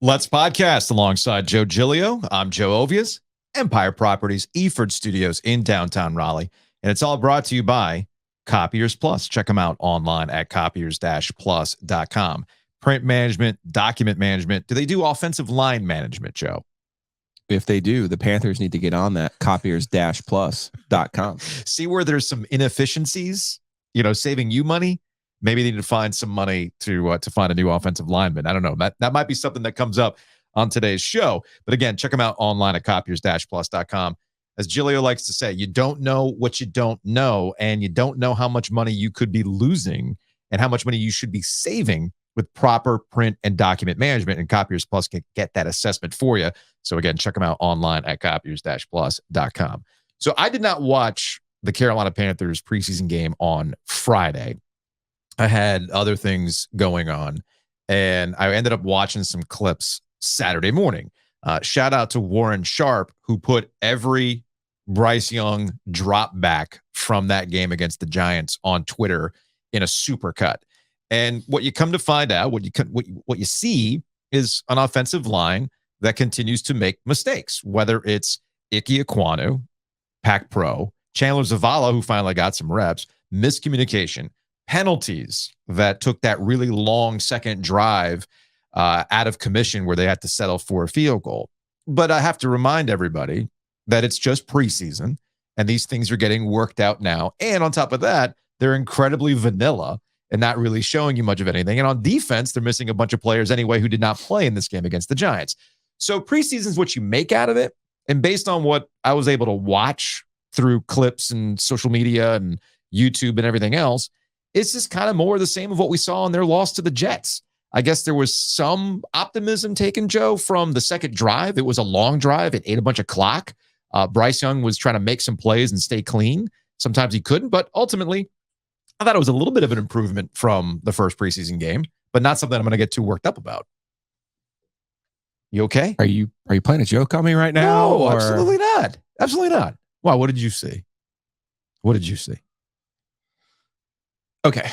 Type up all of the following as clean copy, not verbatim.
Let's podcast alongside Joe Giglio. I'm Joe Ovies, Empire Properties, Eford Studios in downtown Raleigh. And it's all brought to you by Copiers Plus. Check them out online at copiers-plus.com. Print management, document management. Do they do offensive line management, Joe? If they do, the Panthers need to get on that copiers-plus.com. See where there's some inefficiencies, saving you money. Maybe they need to find some money to find a new offensive lineman. I don't know. That might be something that comes up on today's show. But again, check them out online at copiers-plus.com. As Giglio likes to say, you don't know what you don't know, and you don't know how much money you could be losing and how much money you should be saving with proper print and document management. And Copiers Plus can get that assessment for you. So again, check them out online at copiers-plus.com. So I did not watch the Carolina Panthers preseason game on Friday. I had other things going on, and I ended up watching some clips Saturday morning. Shout out to Warren Sharp, who put every BryceYoung drop back from that game against the Giants on Twitter in a supercut. And what you come to find out, what you see is an offensive line that continues to make mistakes, whether it's Ike Ekwonu, Pac Pro, Chandler Zavala, who finally got some reps, miscommunication, penalties that took that really long second drive out of commission where they had to settle for a field goal. But I have to remind everybody that it's just preseason and these things are getting worked out now. And on top of that, they're incredibly vanilla and not really showing you much of anything. And on defense, they're missing a bunch of players anyway who did not play in this game against the Giants. So preseason is what you make out of it. And based on what I was able to watch through clips and social media and YouTube and everything else, it's just kind of more of the same of what we saw in their loss to the Jets. I guess there was some optimism taken, Joe, from the second drive. It was a long drive. It ate a bunch of clock. BryceYoung was trying to make some plays and stay clean. Sometimes he couldn't, but ultimately, I thought it was a little bit of an improvement from the first preseason game, but not something I'm going to get too worked up about. You okay? Are you playing a joke on me right now? No, absolutely not. Absolutely not. Wow, what did you see? What did you see? Okay.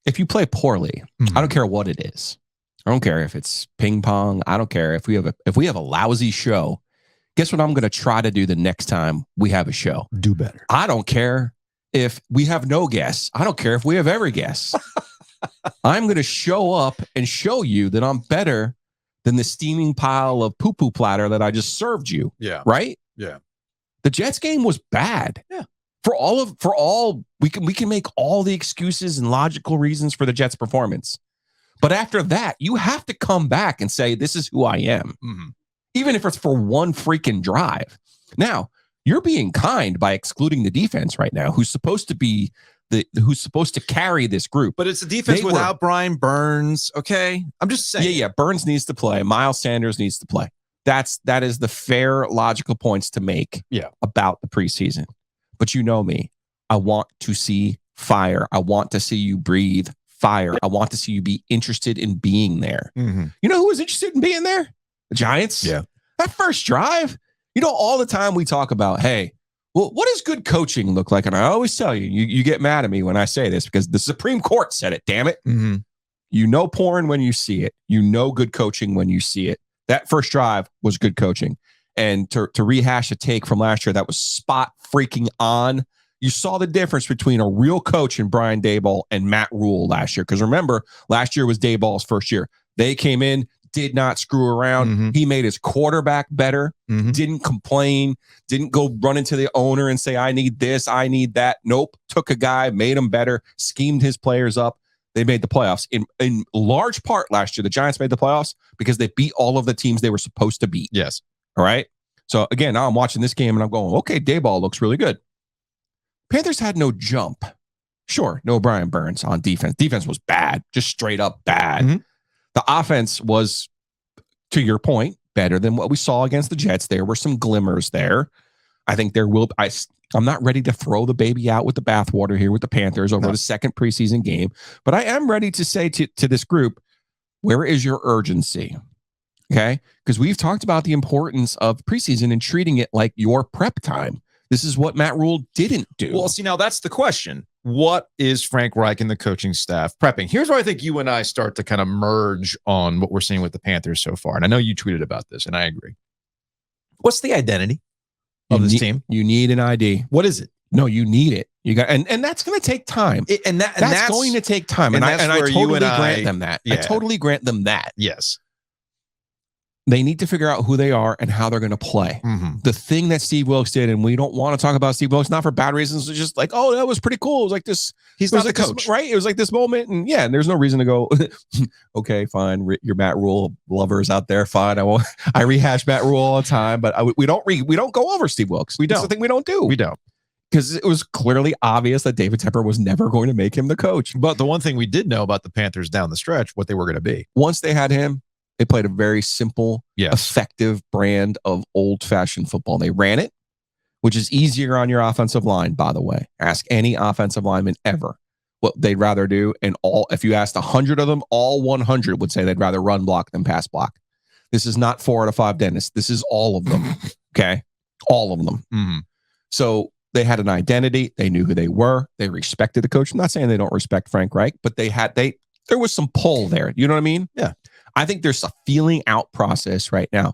If you play poorly, I don't care what it is. I don't care if it's ping pong. I don't care if we have a lousy show. Guess what I'm going to try to do the next time we have a show? Do better. I don't care if we have no guests. I don't care if we have every guest. I'm going to show up and show you that I'm better than the steaming pile of poo-poo platter that I just served you. Yeah. Right? Yeah. The Jets game was bad. Yeah. We can make all the excuses and logical reasons for the Jets' performance. But after that, you have to come back and say, this is who I am. Mm-hmm. Even if it's for one freaking drive. Now, you're being kind by excluding the defense right now, who's supposed to carry this group. But it's a defense without Brian Burns, okay? I'm just saying. Yeah. Burns needs to play. Miles Sanders needs to play. That is the fair, logical points to make about the preseason. But you know me. I want to see fire. I want to see you breathe fire. I want to see you be interested in being there. Mm-hmm. You know who was interested in being there? The Giants. Yeah. That first drive, all the time we talk about, hey, well, what does good coaching look like? And I always tell you, you get mad at me when I say this because the Supreme Court said it, damn it. Mm-hmm. You know porn when you see it. You know good coaching when you see it. That first drive was good coaching. And to rehash a take from last year, that was spot freaking on. You saw the difference between a real coach in Brian Daboll and Matt Rule last year. Because remember, last year was Daboll's first year. They came in, did not screw around. Mm-hmm. He made his quarterback better, didn't complain, didn't go run into the owner and say, I need this, I need that. Nope. Took a guy, made him better, schemed his players up. They made the playoffs. In large part last year, the Giants made the playoffs because they beat all of the teams they were supposed to beat. Yes. All right. So again, now I'm watching this game and I'm going, okay, Daboll looks really good. Panthers had no jump. Sure, no Brian Burns on defense. Defense was bad, just straight up bad. Mm-hmm. The offense was, to your point, better than what we saw against the Jets. There were some glimmers there. I think there will. I'm not ready to throw the baby out with the bathwater here with the Panthers over the second preseason game, but I am ready to say to this group, where is your urgency? Okay, because we've talked about the importance of preseason and treating it like your prep time. This is what Matt Rule didn't do. Well, see, now that's the question. what is Frank Reich and the coaching staff prepping? Here's where I think you and I start to kind of merge on what we're seeing with the Panthers so far. And I know you tweeted about this, and I agree. What's the identity of this team? You need an ID. What is it? No, you need it. You got, and that's going to take time. That's going to take time. And I totally grant them that. Yeah. I totally grant them that. Yes. They need to figure out who they are and how they're going to play. Mm-hmm. The thing that Steve Wilkes did, and we don't want to talk about Steve Wilkes, not for bad reasons. It's just like, oh, that was pretty cool. It was like this. He's not the coach, right? It was like this moment, and yeah, and there's no reason to go. Okay, fine. Your Matt Rule lovers out there, fine. I won't. I rehash Matt Rule all the time, but we don't go over Steve Wilkes. We don't. That's the thing we don't do. We don't. Because it was clearly obvious that David Tepper was never going to make him the coach. But the one thing we did know about the Panthers down the stretch, what they were going to be. Once they had him, they played a very simple, effective brand of old-fashioned football. They ran it, which is easier on your offensive line, by the way. Ask any offensive lineman ever what they'd rather do. And if you asked 100 of them, all 100 would say they'd rather run block than pass block. This is not 4 out of 5 dentists. This is all of them. Okay? All of them. Mm-hmm. So they had an identity. They knew who they were. They respected the coach. I'm not saying they don't respect Frank Reich, but there was some pull there. You know what I mean? Yeah. I think there's a feeling out process right now.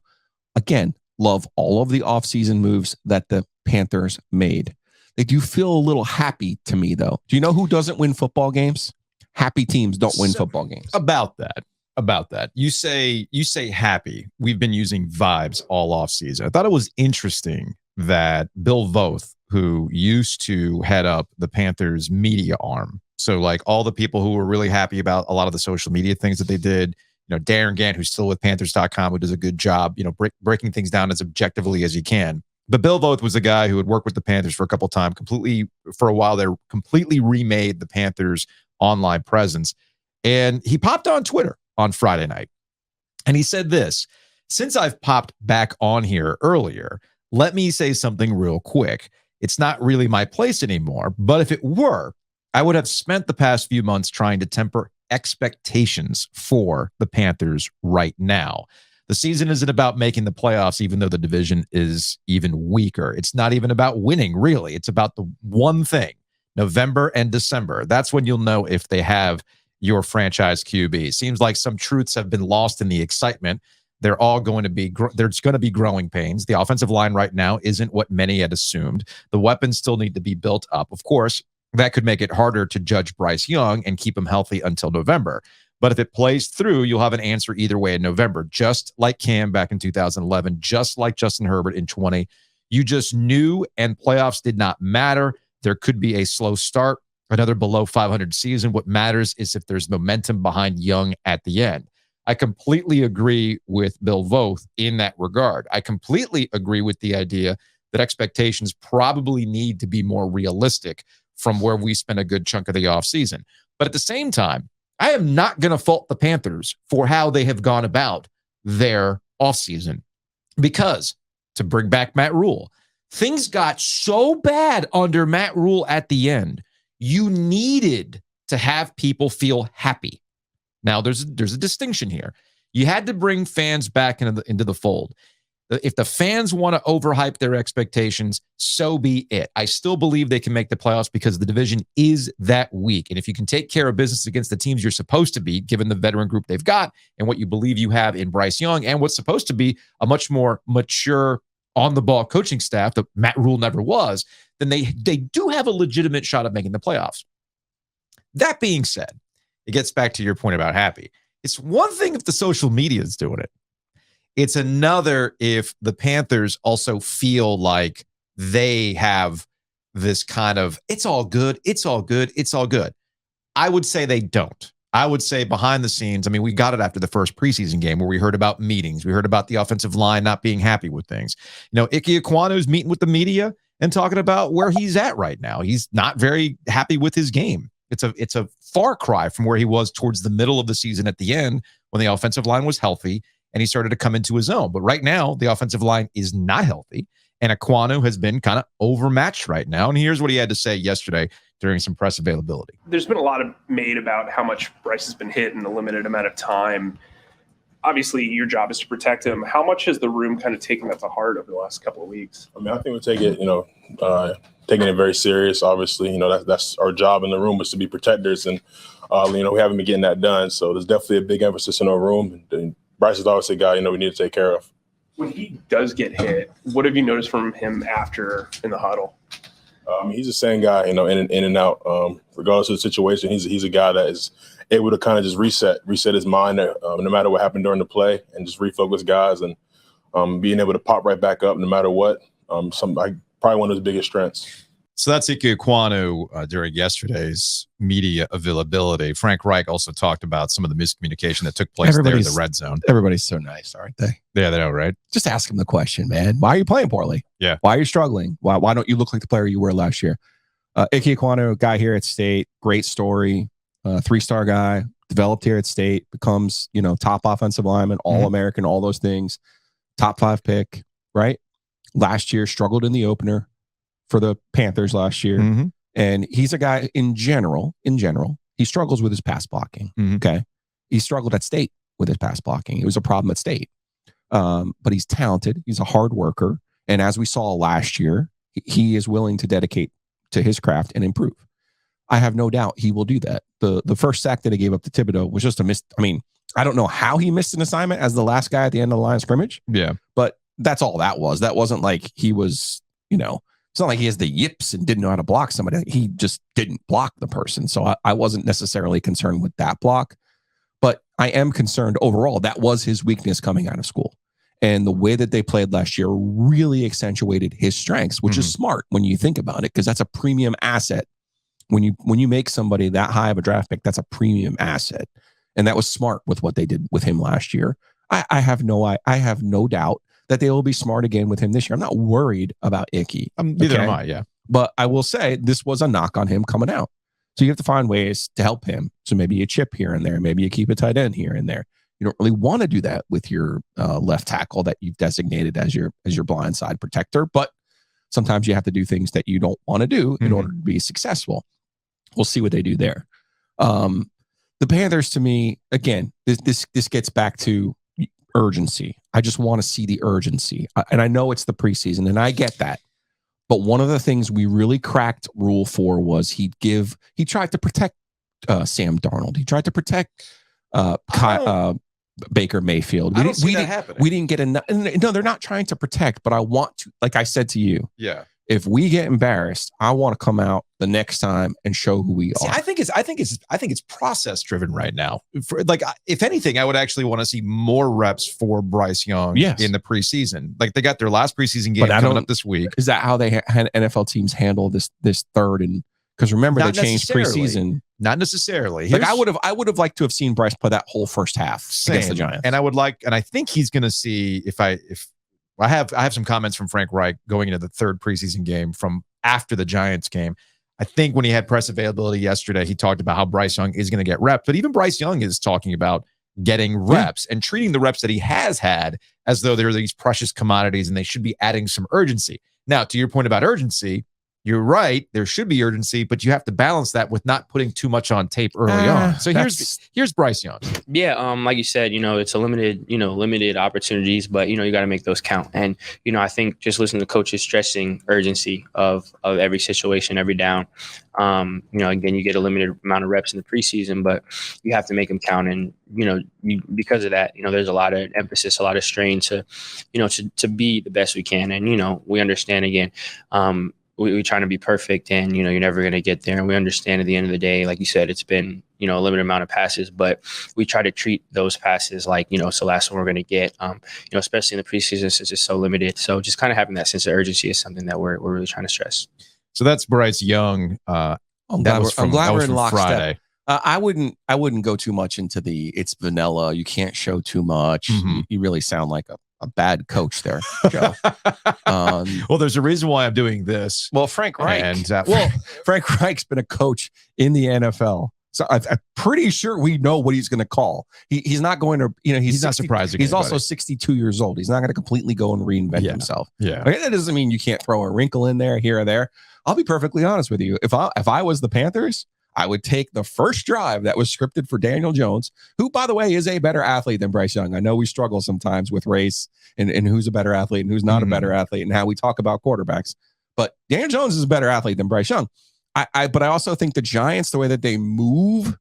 Again, love all of the offseason moves that the Panthers made. They do feel a little happy to me, though. Do you know who doesn't win football games? Happy teams don't win football games. About that. You say happy. We've been using vibes all offseason. I thought it was interesting that Bill Voth, who used to head up the Panthers media arm, so like all the people who were really happy about a lot of the social media things that they did, Darren Gant, who's still with Panthers.com, who does a good job, breaking things down as objectively as he can. But Bill Voth was the guy who had worked with the Panthers for a couple of times, for a while there, completely remade the Panthers online presence. And he popped on Twitter on Friday night. And he said this: since I've popped back on here earlier, let me say something real quick. It's not really my place anymore, but if it were, I would have spent the past few months trying to temper expectations for the Panthers right now. The season isn't about making the playoffs, even though the division is even weaker. It's not even about winning, really. It's about the one thing, November and December. That's when you'll know if they have your franchise QB. Seems like some truths have been lost in the excitement. There's going to be growing pains. The offensive line right now isn't what many had assumed. The weapons still need to be built up. Of course, that could make it harder to judge BryceYoung and keep him healthy until November. But if it plays through, you'll have an answer either way in November, just like Cam back in 2011, just like Justin Herbert in 20. You just knew, and playoffs did not matter. There could be a slow start, another below 500 season. What matters is if there's momentum behind Young at the end. I completely agree with Bill Voth in that regard. I completely agree with the idea that expectations probably need to be more realistic from where we spent a good chunk of the offseason. But at the same time, I am not going to fault the Panthers for how they have gone about their offseason. Because, to bring back Matt Rule, things got so bad under Matt Rule at the end, you needed to have people feel happy. Now, there's a distinction here. You had to bring fans back into the fold. If the fans want to overhype their expectations, so be it. I still believe they can make the playoffs because the division is that weak. And if you can take care of business against the teams you're supposed to beat, given the veteran group they've got and what you believe you have in BryceYoung and what's supposed to be a much more mature on-the-ball coaching staff that Matt Rule never was, then they do have a legitimate shot at making the playoffs. That being said, it gets back to your point about happy. It's one thing if the social media is doing it. It's another if the Panthers also feel like they have this kind of, it's all good, it's all good, it's all good. I would say they don't. I would say behind the scenes, I mean, we got it after the first preseason game where we heard about meetings. We heard about the offensive line not being happy with things. Ike Ekwuanu's meeting with the media and talking about where he's at right now. He's not very happy with his game. It's a far cry from where he was towards the middle of the season at the end when the offensive line was healthy and he started to come into his own. But right now, the offensive line is not healthy, and Ekwuanu has been kind of overmatched right now. And here's what he had to say yesterday during some press availability. There's been a lot made about how much Bryce has been hit in a limited amount of time. obviously your job is to protect him. How much has the room kind of taken that to heart over the last couple of weeks? I mean, I think we take it, taking it very serious. Obviously, that's our job in the room is to be protectors, and we haven't been getting that done. So there's definitely a big emphasis in our room. And Bryce is always a guy we need to take care of. When he does get hit, what have you noticed from him after in the huddle? He's the same guy, in and out. Regardless of the situation, he's a guy that is able to kind of just reset his mind, no matter what happened during the play, and just refocus guys, and being able to pop right back up no matter what. Probably one of his biggest strengths. So that's Ike Ekwonu during yesterday's media availability. Frank Reich also talked about some of the miscommunication that took place there in the red zone. Everybody's so nice, aren't they? Yeah, they know, right? Just ask him the question, man. Why are you playing poorly? Yeah. Why are you struggling? Why don't you look like the player you were last year? Ike Ekwonu, guy here at State, great story, 3-star guy, developed here at State, becomes, top offensive lineman, All-American, all those things, top 5 pick, right? Last year, struggled in the opener for the Panthers last year. And he's a guy in general, he struggles with his pass blocking. Okay. He struggled at State with his pass blocking. It was a problem at State. But he's talented. He's a hard worker. And as we saw last year, he is willing to dedicate to his craft and improve. I have no doubt he will do that. The first sack that he gave up to Thibodeau was just a miss. I mean, I don't know how he missed an assignment as the last guy at the end of the line of scrimmage. Yeah. But that's all that was. That wasn't like he was, it's not like he has the yips and didn't know how to block somebody. He just didn't block the person. So I wasn't necessarily concerned with that block. But I am concerned overall. That was his weakness coming out of school. And the way that they played last year really accentuated his strengths, which is smart when you think about it, because that's a premium asset. When you make somebody that high of a draft pick, that's a premium asset. And that was smart with what they did with him last year. I have no doubt that they will be smart again with him this year. I'm not worried about Icky. Neither am I, yeah. But I will say this was a knock on him coming out. So you have to find ways to help him. So maybe you chip here and there. Maybe you keep a tight end here and there. You don't really want to do that with your left tackle that you've designated as your blindside protector. But sometimes you have to do things that you don't want to do in order to be successful. We'll see what they do there. The Panthers, to me, again, this gets back to urgency. I just want to see the urgency. And I know it's the preseason, and I get that. But one of the things we really cracked Rule 4 was he tried to protect Sam Darnold. He tried to protect Baker Mayfield. We didn't get enough. No, they're not trying to protect, but I want to, like I said to you. Yeah. If we get embarrassed, I want to come out the next time and show who we are. I think it's process driven right now. If anything, I would actually want to see more reps for BryceYoung in the preseason. Like they got their last preseason game coming up this week. Is that how they had NFL teams handle this third? And because remember they changed preseason. Not necessarily. Like I would have liked to have seen Bryce play that whole first half against the Giants. And I think he's going to see if I have some comments from Frank Reich going into the third preseason game from after the Giants game. I think when he had press availability yesterday, he talked about how BryceYoung is going to get reps, but even BryceYoung is talking about getting reps and treating the reps that he has had as though they're these precious commodities and they should be adding some urgency. Now, to your point about urgency, you're right. There should be urgency, but you have to balance that with not putting too much on tape early on. So here's BryceYoung. Yeah, like you said, it's a limited opportunities, but you got to make those count. And I think just listening to coaches stressing urgency of every situation, every down. Again, you get a limited amount of reps in the preseason, but you have to make them count. And because of that, there's a lot of emphasis, a lot of strain to be the best we can. And we understand again. We're trying to be perfect, and you're never going to get there. And we understand at the end of the day, like you said, it's been a limited amount of passes, but we try to treat those passes like it's the last one we're going to get. Especially in the preseason since it's so limited. So just kind of having that sense of urgency is something that we're really trying to stress. So that's BryceYoung. I'm glad we're in lockstep. I wouldn't go too much into it's vanilla. You can't show too much. You really sound like a bad coach there, Joe. Well, there's a reason why I'm doing this. Well, Frank Reich. Frank Reich's been a coach in the NFL. So I'm pretty sure we know what he's going to call. He's not going to, he's not surprising. He's also 62 years old. He's not going to completely go and reinvent himself. Yeah. Okay, that doesn't mean you can't throw a wrinkle in there, here or there. I'll be perfectly honest with you. If I was the Panthers, I would take the first drive that was scripted for Daniel Jones, who, by the way, is a better athlete than Bryce Young. I know we struggle sometimes with race and who's a better athlete and who's not a better athlete and how we talk about quarterbacks. But Daniel Jones is a better athlete than Bryce Young. But I also think the Giants, the way that they move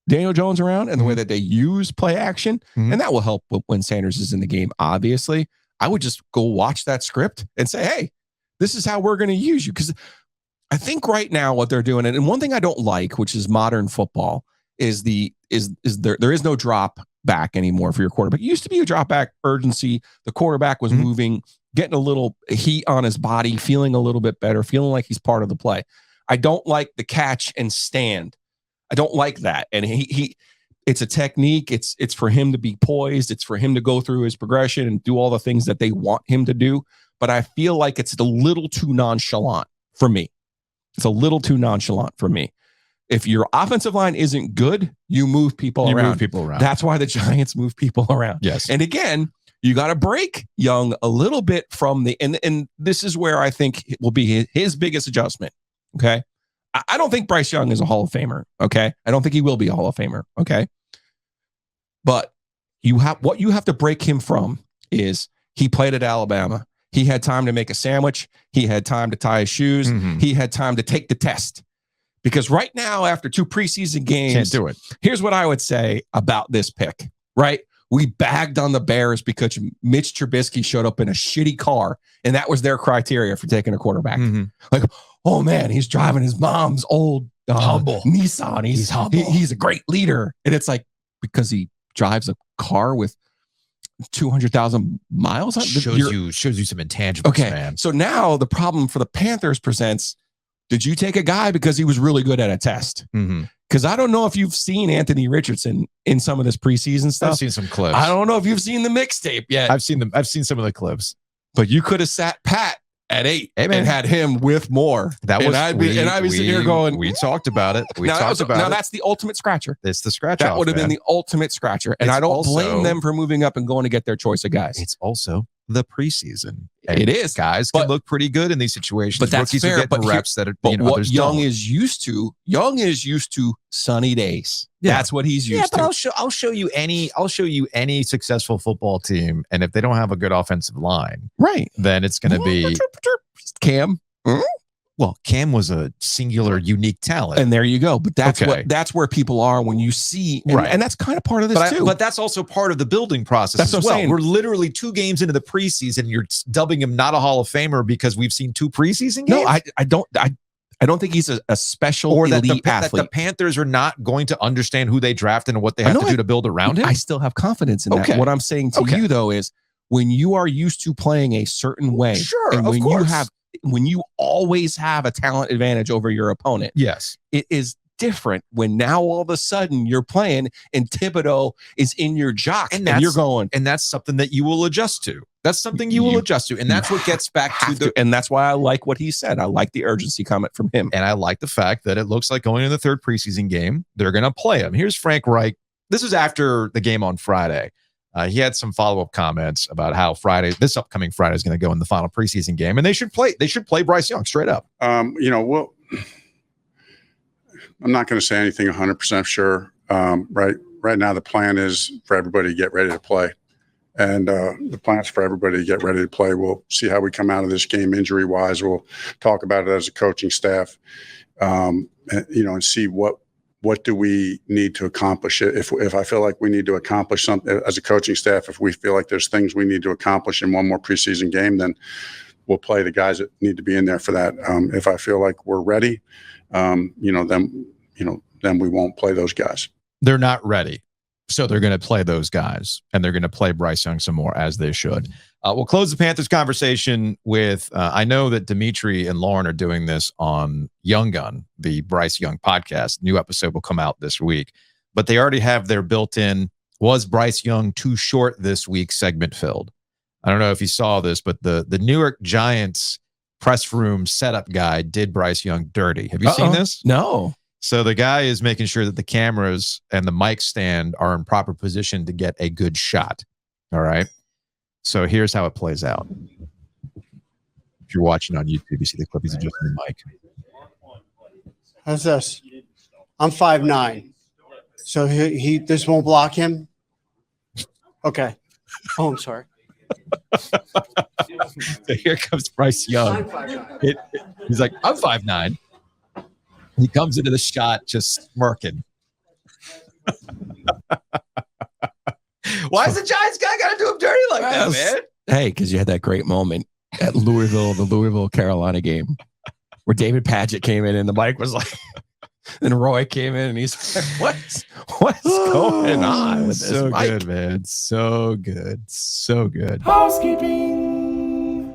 Daniel Jones around and the way that they use play action, and that will help when Sanders is in the game, obviously. I would just go watch that script and say, hey, this is how we're going to use you. Because I think right now what they're doing, and one thing I don't like, which is modern football, is there is no drop back anymore for your quarterback. It used to be a drop back urgency. The quarterback was moving, getting a little heat on his body, feeling a little bit better, feeling like he's part of the play. I don't like the catch and stand. I don't like that. And it's a technique. It's for him to be poised. It's for him to go through his progression and do all the things that they want him to do. But I feel like it's a little too nonchalant for me. It's a little too nonchalant for me. If your offensive line isn't good, you move people around. That's why the Giants move people around. Yes. And again, you got to break Young a little bit from the, and this is where I think it will be his biggest adjustment. Okay. I don't think Bryce Young is a Hall of Famer. Okay. I don't think he will be a Hall of Famer. Okay. But what you have to break him from is he played at Alabama. He had time to make a sandwich. He had time to tie his shoes. He had time to take the test. Because right now, after 2 preseason games, can't do it. Here's what I would say about this pick, right? We bagged on the Bears because Mitch Trubisky showed up in a shitty car, and that was their criteria for taking a quarterback. Like, oh man, he's driving his mom's old humble Nissan. He's humble. He's a great leader. And it's like, because he drives a car with 200,000 miles on it? Shows you some intangibles, okay, man. So now the problem for the Panthers presents, did you take a guy because he was really good at a test? Because I don't know if you've seen Anthony Richardson in some of this preseason stuff. I've seen some clips. I don't know if you've seen the mixtape yet. I've seen them. I've seen some of the clips. But you could have sat pat at 8 and had him with more. I'd be sitting here going, we talked about it. Now that's the ultimate scratcher. It's the scratch. That would have been the ultimate scratcher. And I don't blame them for moving up and going to get their choice of guys. It's also the preseason. It is. Guys can look pretty good in these situations. But that's rookies fair. Are getting reps that are, but what Young don't. is used to, sunny days. Yeah. That's what he's used to. But I'll show you any successful football team, and if they don't have a good offensive line, right, then it's going to be Cam. Well, Cam was a singular, unique talent, and there you go. But that's where people are when you see, and that's kind of part of this too. But that's also part of the building process. That's as what I'm well. saying. We're literally 2 games into the preseason. And you're dubbing him not a Hall of Famer because we've seen 2 preseason games. No, I don't think he's a special or elite athlete. That the Panthers are not going to understand who they drafted and what they have to do to build around him. I still have confidence in that. What I'm saying to you though is when you are used to playing a certain way, and when you always have a talent advantage over your opponent, yes, it is different when now all of a sudden you're playing and Thibodeau is in your jock and you're going, and that's something that you will adjust to. That's something you will adjust to, and that's what gets back to and that's why I like what he said. I like the urgency comment from him, and I like the fact that it looks like going in the 3rd preseason game, they're going to play him. Here's Frank Reich. This is after the game on Friday. He had some follow-up comments about how this upcoming Friday is going to go in the final preseason game, and they should play Bryce Young straight up. I'm not going to say anything 100% sure. Right now, the plan is for everybody to get ready to play, and the plan's for everybody to get ready to play. We'll see how we come out of this game injury-wise. We'll talk about it as a coaching staff, and see what do we need to accomplish? If I feel like we need to accomplish something as a coaching staff, if we feel like there's things we need to accomplish in one more preseason game, then we'll play the guys that need to be in there for that. If I feel like we're ready, then we won't play those guys. They're not ready. So they're going to play those guys, and they're going to play Bryce Young some more, as they should. We'll close the Panthers conversation with, I know that Dimitri and Lauren are doing this on Young Gun, the Bryce Young podcast. New episode will come out this week. But they already have their built-in, was Bryce Young too short this week segment filled. I don't know if you saw this, but the New York Giants press room setup guy did Bryce Young dirty. Have you seen this? No. So the guy is making sure that the cameras and the mic stand are in proper position to get a good shot. All right. So here's how it plays out. If you're watching on YouTube, you see the clip. He's adjusting the mic. How's this? I'm 5'9". So this won't block him? Okay. Oh, I'm sorry. Here comes BryceYoung. I'm 5'9". He's like, I'm 5'9". He comes into the shot just smirking. Why is the Giants guy got to do him dirty like that, man? Hey, because you had that great moment at the Louisville Carolina game, where David Padgett came in and the mic was like, and Roy came in and he's like, what's going on with this So mic? good, man. So good. So good. Housekeeping.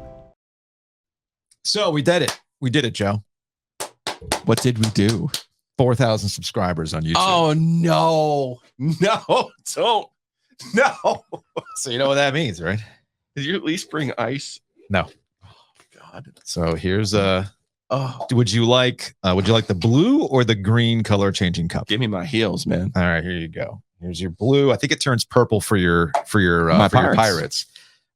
So we did it. We did it, Joe. What did we do? 4,000 subscribers on YouTube. Oh, no, don't. No. So you know what that means, right? Did you at least bring ice? No. Oh, God. So here's Oh, would you like the blue or the green color changing cup? give me my heels, man. All right, here you go. Here's your blue. I think it turns purple for your My Pirates.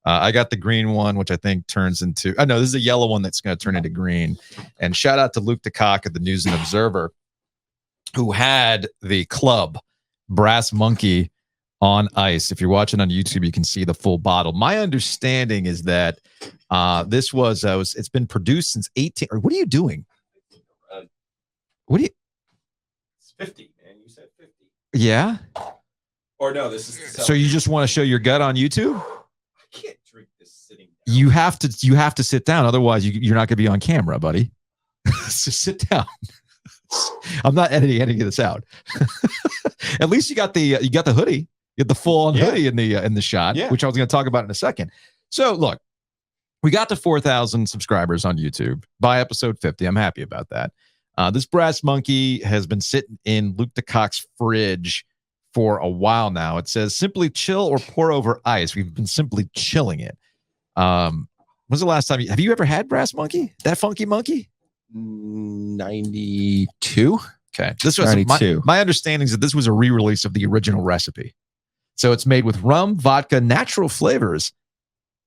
I got the green one, which I think turns into. Oh no, this is a yellow one that's going to turn into green. And shout out to Luke DeCock at the News and Observer, who had the club Brass Monkey on ice. If you're watching on YouTube, you can see the full bottle. My understanding is that this it's been produced since 18. Or what are you doing? What do you? It's 50, man. You said 50. Yeah. Or no, this is. So you just want to show your gut on YouTube? I can't drink this sitting down. You have to sit down, otherwise you're not going to be on camera, buddy. So sit down. I'm not editing any of this out. At least you got the hoodie. You get the full on hoodie in the shot, which I was going to talk about in a second. So look, we got to 4,000 subscribers on YouTube by episode 50. I'm happy about that. This Brass Monkey has been sitting in Luke DeCock's fridge for a while now. It says simply chill or pour over ice. We've been simply chilling it. When's the last time have you ever had Brass Monkey? That funky monkey? 92. Okay. This was 92. My understanding is that this was a re-release of the original recipe. So it's made with rum, vodka, natural flavors,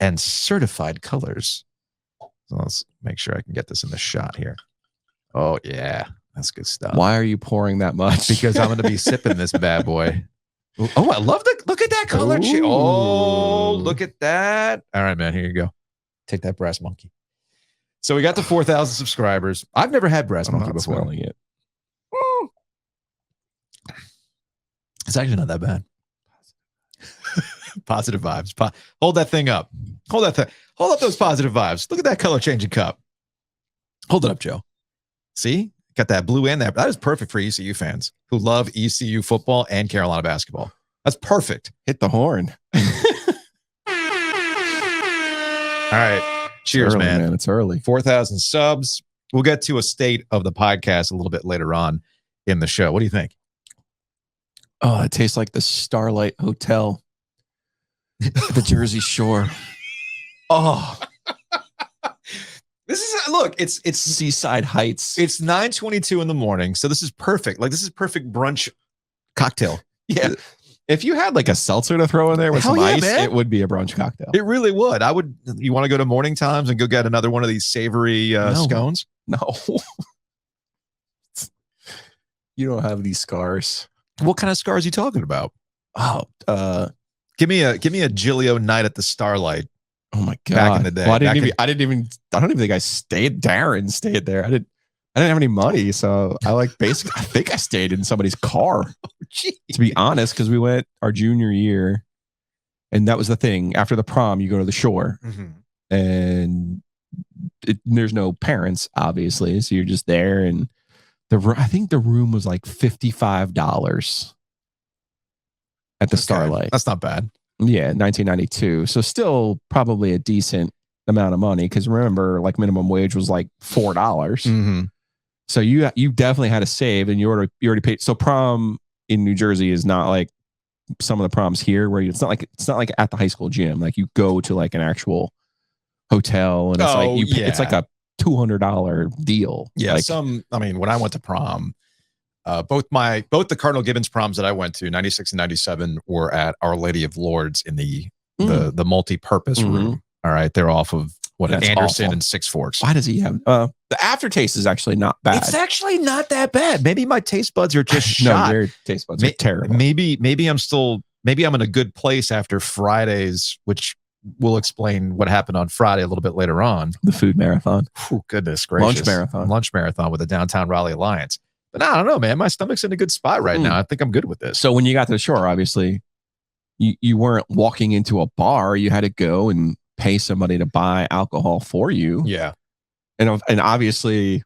and certified colors. So let's make sure I can get this in the shot here. Oh yeah, that's good stuff. Why are you pouring that much? Because I'm going to be sipping this bad boy. Oh, I love look at that color. Ooh. Oh, look at that. All right, man, here you go. Take that Brass Monkey. So we got to 4,000 subscribers. I've never had Brass Monkey before. Smelling it. It's actually not that bad. Positive vibes. Hold that thing up. Hold up those positive vibes. Look at that color changing cup. Hold it up, Joe. See? Got that blue and that. That is perfect for ECU fans who love ECU football and Carolina basketball. That's perfect. Hit the horn. All right. Cheers, early, man. It's early. 4,000 subs. We'll get to a state of the podcast a little bit later on in the show. What do you think? Oh, it tastes like the Starlight Hotel at the Jersey Shore. Oh, This is look, it's Seaside Heights. It's 9:22 in the morning, so this is perfect. Like this is perfect brunch cocktail. Yeah. If you had like a seltzer to throw in there with Hell some yeah, ice, man. it would be a brunch cocktail. It really would. You want to go to Morning Times and go get another one of these savory scones? No. You don't have these scars. What kind of scars are you talking about? Oh, Give me a Giglio night at the Starlight. oh my God. Back in the day. Well, I don't Back even think I stayed. Darren stayed there. I didn't have any money. So I think I stayed in somebody's car, to be honest, because we went our junior year. And that was the thing. After the prom, you go to the shore and there's no parents, obviously. So you're just there. And I think the room was like $55 at the Starlight. That's not bad. Yeah, 1992. So still probably a decent amount of money. Because remember, like minimum wage was like $4. Mm-hmm. So you definitely had to save, and you already paid. So prom in New Jersey is not like some of the proms here, where it's not like at the high school gym. Like you go to like an actual hotel, and it's it's like a $200 deal. Yeah, like, when I went to prom, both the Cardinal Gibbons proms that I went to, 96 and 97, were at Our Lady of Lords in the multi-purpose room. All right, they're off of what an That's Anderson awful. and Six Forks. Why does he have the aftertaste is actually not bad. It's actually not that bad. Maybe my taste buds are just no, shot. your taste buds are terrible. Maybe I'm in a good place after Fridays, which we'll explain what happened on Friday a little bit later on. The food marathon. Oh, goodness gracious. Lunch marathon with the Downtown Raleigh Alliance. But I don't know, man. My stomach's in a good spot right now. I think I'm good with this. So when you got to the shore, obviously, you weren't walking into a bar. You had to go and pay somebody to buy alcohol for you. Yeah. And obviously,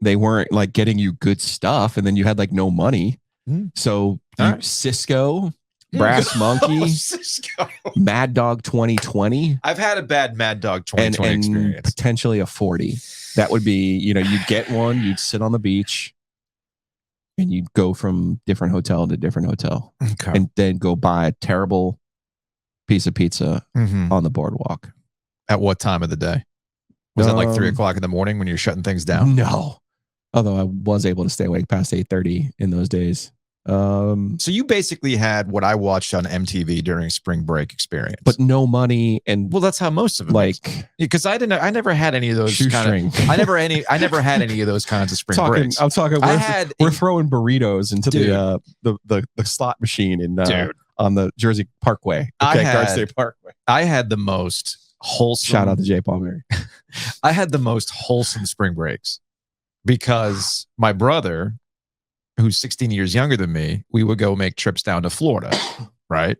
they weren't like getting you good stuff. And then you had like no money. So Cisco, Brass Monkey, Cisco. Mad Dog 2020. I've had a bad Mad Dog 2020 and experience. Potentially a 40. That would be, you'd get one, you'd sit on the beach, and you'd go from different hotel to different hotel, and then go buy a terrible piece of pizza on the boardwalk. At what time of the day? Was it like 3 o'clock in the morning when you're shutting things down? No. Although I was able to stay awake past 8:30 in those days. So you basically had what I watched on MTV during spring break experience, but no money, and well, that's how most of it because I never had any of those I never had any of those kinds of spring breaks. I'm talking. We're throwing burritos into the slot machine on the Jersey Parkway. Guard State Parkway. I had the most wholesome. Shout out to Jay Palmieri. I had the most wholesome spring breaks because my brother, who's 16 years younger than me, we would go make trips down to Florida, right?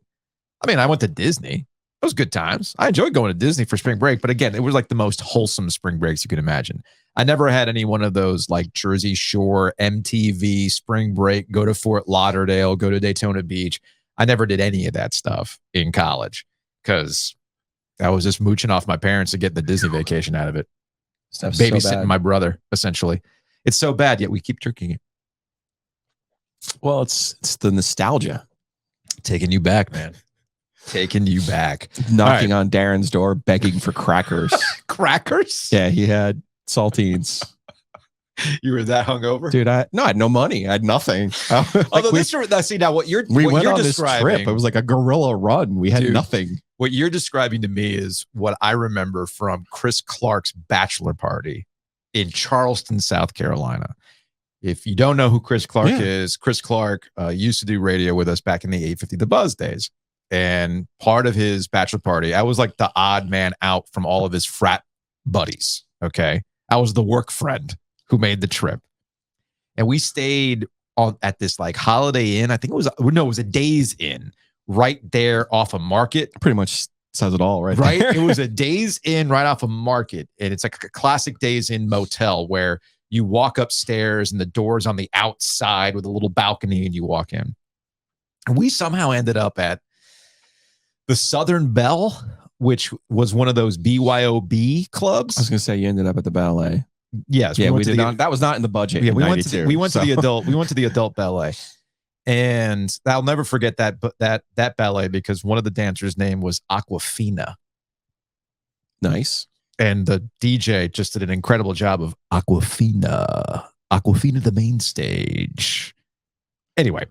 I mean, I went to Disney. It was good times. I enjoyed going to Disney for spring break, but again, it was like the most wholesome spring breaks you could imagine. I never had any one of those like Jersey Shore, MTV, spring break, go to Fort Lauderdale, go to Daytona Beach. I never did any of that stuff in college because I was just mooching off my parents to get the Disney vacation out of it. Babysitting my brother, essentially. It's so bad, yet we keep drinking it. Well, it's the nostalgia. Taking you back, man. Taking you back. Knocking on Darren's door, begging for crackers. Crackers? Yeah, he had saltines. You were that hungover? Dude, I had no money. I had nothing. Although we went on this trip. It was like a guerrilla run. We had nothing. What you're describing to me is what I remember from Chris Clark's bachelor party in Charleston, South Carolina. If you don't know who Chris Clark is, Chris Clark used to do radio with us back in the 850 The Buzz days. And part of his bachelor party, I was like the odd man out from all of his frat buddies. Okay. I was the work friend who made the trip. And we stayed at this like Holiday Inn. I think it was a Days Inn right there off of Market. Pretty much says it all, right? It was a Days Inn right off of Market. And it's like a classic Days Inn motel where you walk upstairs and the door's on the outside with a little balcony and you walk in. And we somehow ended up at the Southern Belle, which was one of those BYOB clubs. I was going to say you ended up at the ballet. Yes. Yeah, we did not. That was not in the budget. Yeah, we went to the adult ballet. And I'll never forget that ballet because one of the dancers' name was Aquafina. Nice. And the DJ just did an incredible job of Aquafina the main stage. Anyway,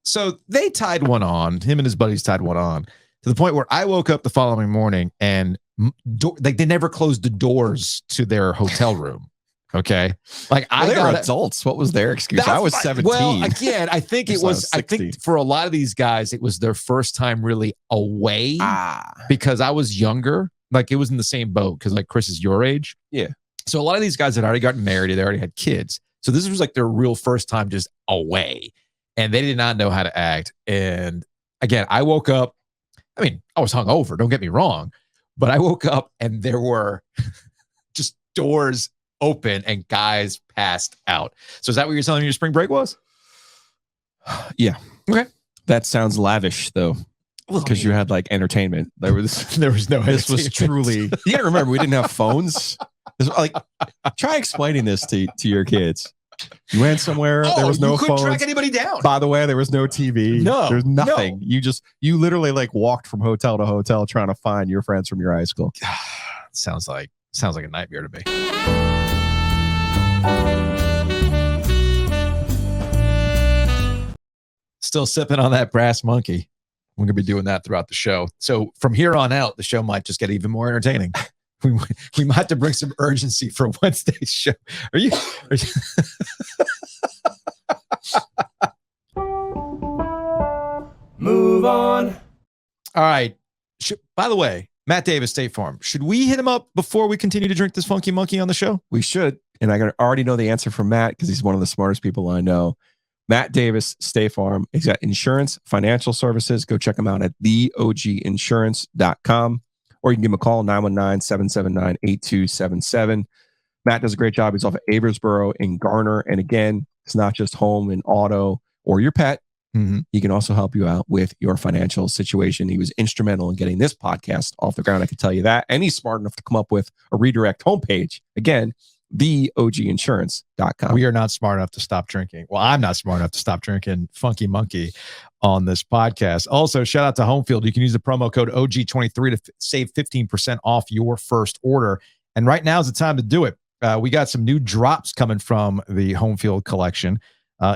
so they tied one on. Him and his buddies tied one on to the point where I woke up the following morning and they never closed the doors to their hotel room. Okay, like they were adults. What was their excuse? I was 17. Well, again, I think it was. I think for a lot of these guys, it was their first time really away because I was younger. Like it was in the same boat because like Chris is your age. Yeah. So a lot of these guys had already gotten married. They already had kids. So this was like their real first time just away. And they did not know how to act. And again, I woke up. I mean, I was hungover. Don't get me wrong. But I woke up and there were just doors open and guys passed out. So is that what you're telling me your spring break was? Yeah. Okay. That sounds lavish though. Because you had like entertainment. There was no. This was truly. You gotta remember, we didn't have phones. Like, try explaining this to your kids. You went somewhere. There was no phone. You couldn't track anybody down. By the way, there was no TV. No, there's nothing. No. You literally like walked from hotel to hotel trying to find your friends from your high school. Sounds like a nightmare to me. Still sipping on that brass monkey. We're going to be doing that throughout the show. So from here on out, the show might just get even more entertaining. we might have to bring some urgency for Wednesday's show. Are you Move on. all right? By the way, Matt Davis, State Farm. Should we hit him up before we continue to drink this funky monkey on the show? We should. And I already know the answer from Matt because he's one of the smartest people I know. Matt Davis, State Farm. He's got insurance, financial services. Go check him out at theoginsurance.com. Or you can give him a call, 919-779-8277. Matt does a great job. He's off of Abersboro in Garner. And again, it's not just home and auto or your pet. Mm-hmm. He can also help you out with your financial situation. He was instrumental in getting this podcast off the ground. I can tell you that. And he's smart enough to come up with a redirect homepage. Again, theoginsurance.com. We are not smart enough to stop drinking. Well, I'm not smart enough to stop drinking Funky Monkey on this podcast. Also, shout out to Homefield. You can use the promo code OG23 to save 15% off your first order. And right now is the time to do it. We got some new drops coming from the Homefield collection,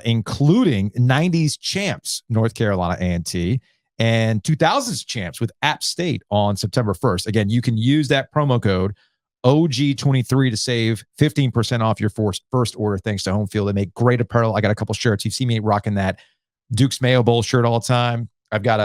including 90s champs, North Carolina A&T, and 2000s champs with App State on September 1st. Again, you can use that promo code OG23 to save 15% off your first order thanks to Homefield. They make great apparel. I got a couple shirts. You see me rocking that Duke's Mayo Bowl shirt all the time. I've got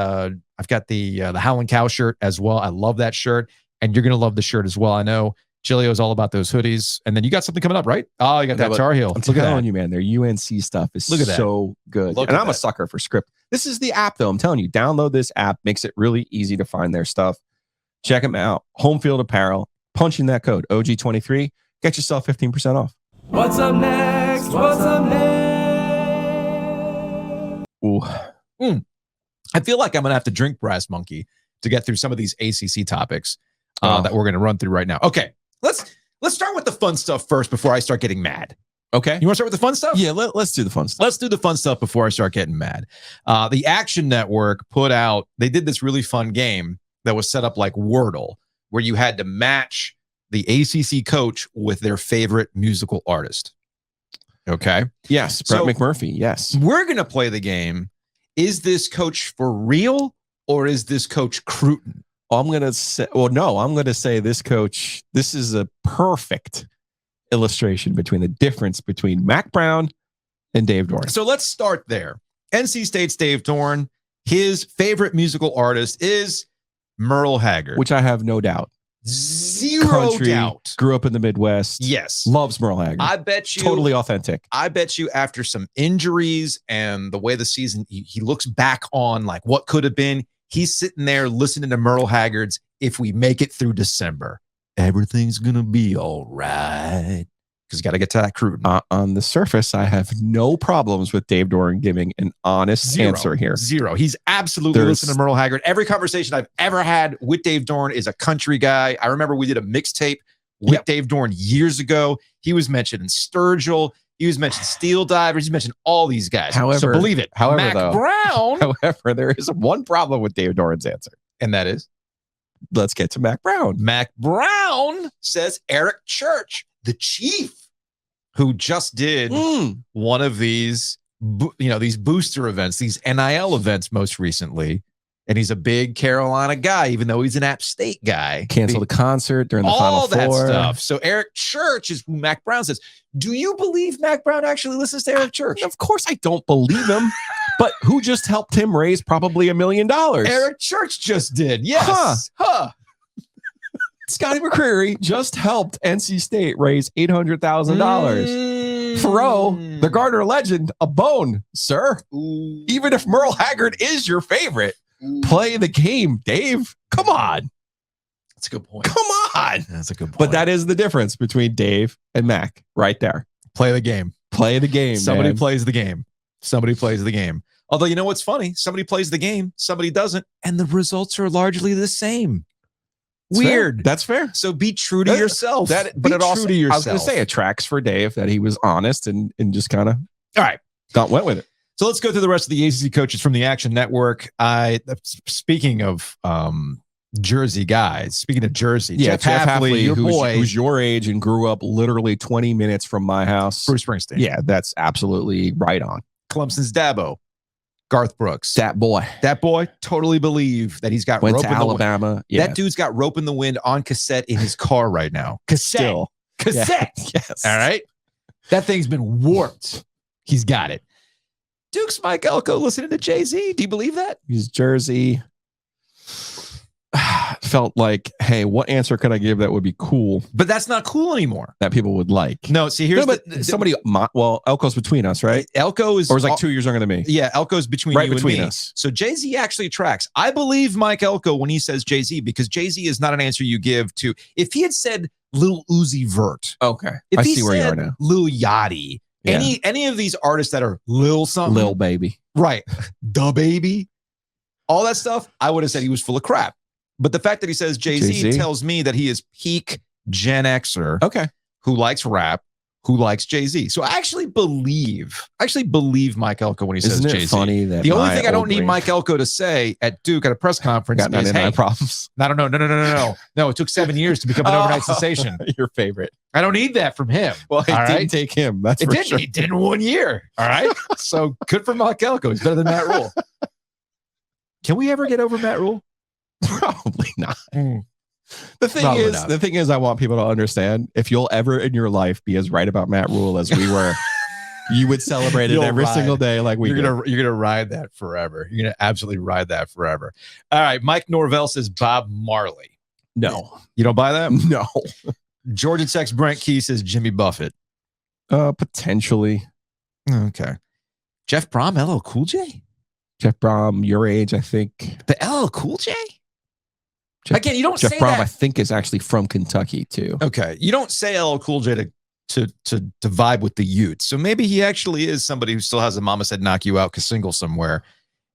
the Howlin' Cow shirt as well. I love that shirt, and you're gonna love the shirt as well. I know Giglio is all about those hoodies, and then you got something coming up, right? Oh, you got that Tar Heel. I'm telling you, man, their UNC stuff is so good. And I'm a sucker for script. This is the app, though. I'm telling you, download this app. Makes it really easy to find their stuff. Check them out. Homefield Apparel. Punch in that code, OG23. Get yourself 15% off. What's up next? What's up next? Ooh. I feel like I'm going to have to drink Brass Monkey to get through some of these ACC topics that we're going to run through right now. Okay, let's start with the fun stuff first before I start getting mad. Okay. You want to start with the fun stuff? Yeah, let's do the fun stuff. Let's do the fun stuff before I start getting mad. The Action Network they did this really fun game that was set up like Wordle, where you had to match the ACC coach with their favorite musical artist. Okay. Yes, Brett McMurphy. Yes. We're going to play the game. Is this coach for real or is this coach Cruton? I'm going to say this coach, this is a perfect illustration between the difference between Mac Brown and Dave Dorn. So let's start there. NC State's Dave Dorn, his favorite musical artist is Merle Haggard. Which I have no doubt. Zero doubt. Grew up in the Midwest. Yes. Loves Merle Haggard. I bet you. Totally authentic. I bet you after some injuries and the way the season, he looks back on like what could have been. He's sitting there listening to Merle Haggard's If We Make It Through December, everything's going to be all right. Because you got to get to that crude. On the surface, I have no problems with Dave Dorn giving an honest answer here. Zero. He's absolutely listening to Merle Haggard. Every conversation I've ever had with Dave Dorn is a country guy. I remember we did a mixtape with Dave Dorn years ago. He was mentioning Sturgill. He was mentioning Steel Divers. He mentioned all these guys. However, so believe it. However, Brown. However, there is one problem with Dave Dorn's answer. And that is? Let's get to Mac Brown. Mac Brown says Eric Church, the chief, who just did one of these, these booster events, these NIL events most recently. And he's a big Carolina guy, even though he's an App State guy. Canceled a concert during the Final Four. All that stuff. So Eric Church is who Mac Brown says. Do you believe Mac Brown actually listens to Eric Church? Of course I don't believe him. But who just helped him raise probably $1 million? Eric Church just did. Yes. Scotty McCreery just helped NC State raise $800,000. Throw the Gardner legend a bone, sir. Even if Merle Haggard is your favorite, play the game, Dave. Come on. That's a good point. Come on. That's a good point. But that is the difference between Dave and Mac right there. Play the game. Play the game. Somebody plays the game. Somebody plays the game. Although, you know what's funny? Somebody plays the game, somebody doesn't, and the results are largely the same. Weird. That's fair. So be true to yourself. But it also, I was going to say, it tracks for Dave that he was honest and just kind of went with it. So let's go through the rest of the ACC coaches from the Action Network. Speaking of Jersey guys, speaking of Jersey, Jeff Hafley, your boy, who's your age and grew up literally 20 minutes from my house. Bruce Springsteen. Yeah, that's absolutely right on. Clemson's Dabo. Garth Brooks. That boy Totally believe that he's got went rope to in the wind. Alabama. Yeah. That dude's got rope in the wind on cassette in his car right now. Cassette. Yeah. Yes. All right. That thing's been warped. He's got it. Duke's Mike Elko listening to Jay-Z. Do you believe that? He's Jersey. Felt like, hey, what answer could I give that would be cool But that's not cool anymore. that people would like? No, see, here's Somebody, Elko's between us, right? Elko is, Or is like 2 years younger than me. Yeah, Elko's between Right you between and me. us. So Jay-Z actually tracks. I believe Mike Elko when he says Jay-Z because Jay-Z is not an answer you give to. If he had said Lil Uzi Vert, Okay. if I he see where you said are now. Lil Yachty, Yeah. any of these artists that are Lil something, Lil baby. right, Da Baby, all that stuff, I would have said he was full of crap. But the fact that he says Jay-Z Jay-Z? tells me that he is peak Gen Xer Okay. who likes rap, who likes Jay-Z. So I actually believe Mike Elko when he says Isn't it Jay-Z. funny that The only my thing I don't old need brain Mike Elko to say at Duke at a press conference got is, 99 hey, problems? no, it took 7 years to become an overnight sensation. Your favorite. I don't need that from him. Well, it all didn't right? take him. That's It for didn't. sure. He did in 1 year. All right. So good for Mike Elko. He's better than Matt Rule. Can we ever get over Matt Rule? Probably not. The Probably not. thing is, I want people to understand if you'll ever in your life be as right about Matt Rule as we were, you would celebrate it You'll every ride. single day like we You're did. gonna ride that forever. You're gonna absolutely ride that forever. All right. Mike Norvell says Bob Marley. No. You don't buy that? No. Georgia Tech's Brent Key says Jimmy Buffett. Potentially. Okay. Jeff Brom, LL Cool J? Jeff Brom, your age, I think. The LL Cool J? Jeff, Again, you don't Jeff say Brom, that. I think, is actually from Kentucky too. Okay. You don't say LL Cool J to vibe with the Utes. So maybe he actually is somebody who still has a Mama Said Knock You Out single somewhere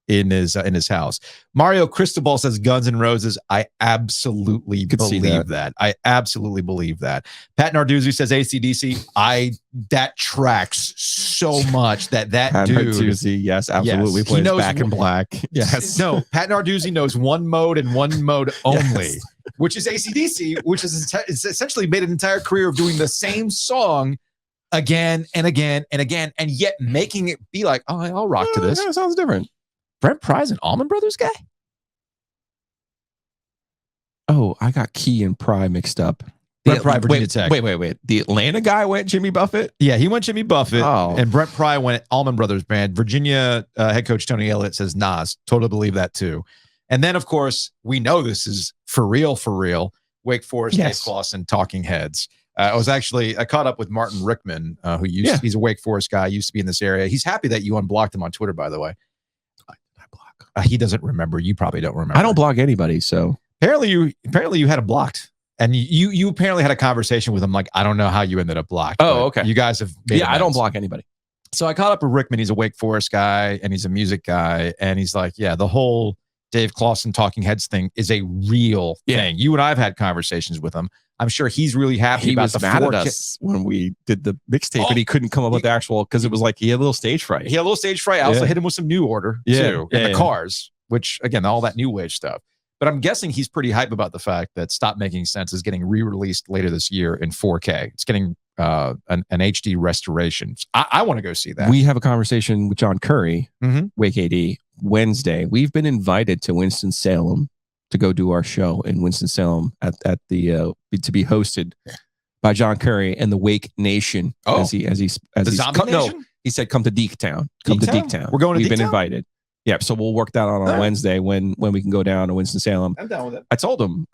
in his house. Mario Cristobal says Guns N' Roses. I absolutely Could see believe that. I absolutely believe that. Pat Narduzzi says AC/DC. That tracks so much that Pat dude. Narduzzi, yes, absolutely He plays knows Back in Black. Yes. No, Pat Narduzzi knows one mode and one mode only, Yes. which is AC/DC, which is essentially made an entire career of doing the same song again and again and again, and yet making it be like, oh, I'll rock to this. Yeah, sounds different. Brent Pry's an Allman Brothers guy? Oh, I got Key and Pry mixed up. Brent Pry, Virginia Tech. Wait. The Atlanta guy went Jimmy Buffett? Yeah, he went Jimmy Buffett, Oh. and Brent Pry went Allman Brothers band. Virginia head coach Tony Elliott says Nas. Totally believe that too. And then, of course, we know this is for real. Wake Forest, Yes. Dave Clawson, Talking Heads. I caught up with Martin Rickman, who he's a Wake Forest guy, used to be in this area. He's happy that you unblocked him on Twitter, by the way. I block. He doesn't remember. You probably don't remember. I don't block anybody, so Apparently you had him blocked, and you apparently had a conversation with him. Like, I don't know how you ended up blocked. Oh, but okay. You guys have. Made I don't amends. block anybody. So I caught up with Rickman. He's a Wake Forest guy and he's a music guy, and he's like, yeah, the whole Dave Clawson Talking Heads thing is a real thing. You and I have had conversations with him. I'm sure he's really happy He about was the mad at 4K. us when we did the mixtape, and he couldn't come up with the actual because it was like he had a little stage fright. He had a little stage fright. I also Yeah. hit him with some New Order too in the cars, which again, all that new wave stuff. But I'm guessing he's pretty hype about the fact that Stop Making Sense is getting re-released later this year in 4K. It's getting an HD restoration. I want to go see that. We have a conversation with John Curry, Mhm. Wake AD, Wednesday. We've been invited to Winston-Salem to go do our show in Winston-Salem at the to be hosted by John Curry and the Wake Nation. Oh. as he's Zombie no, Nation? he said come to Deektown. Come to Deektown? Deektown. We're going to We've been Deektown? invited. Yeah, so we'll work that out on Wednesday when we can go down to Winston-Salem. I'm down with it. I told him,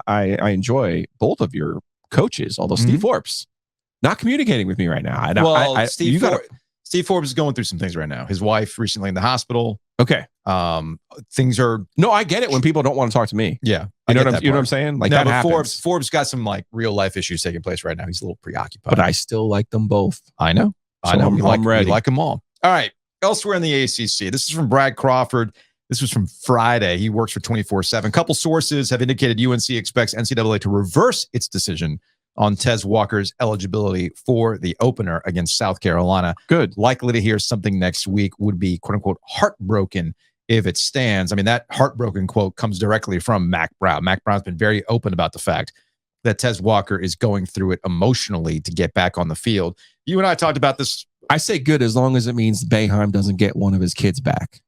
I enjoy both of your coaches, although Steve Forbes not communicating with me right now. Steve Forbes is going through some things right now. His wife recently in the hospital. Okay. Things are. No, I get it when people don't want to talk to me. Yeah. You know what I'm saying? Like no, that but happens. Forbes got some like real life issues taking place right now. He's a little preoccupied. But I still like them both. I know. So I'm ready. We like them all. All right. Elsewhere in the ACC, this is from Brad Crawford. This was from Friday. He works for 24/7. Couple sources have indicated UNC expects NCAA to reverse its decision on Tez Walker's eligibility for the opener against South Carolina. Good. Likely to hear something next week. Would be quote unquote heartbroken if it stands. I mean, that heartbroken quote comes directly from Mac Brown. Mac Brown's been very open about the fact that Tez Walker is going through it emotionally to get back on the field. You and I talked about this. I say good as long as it means Boeheim doesn't get one of his kids back.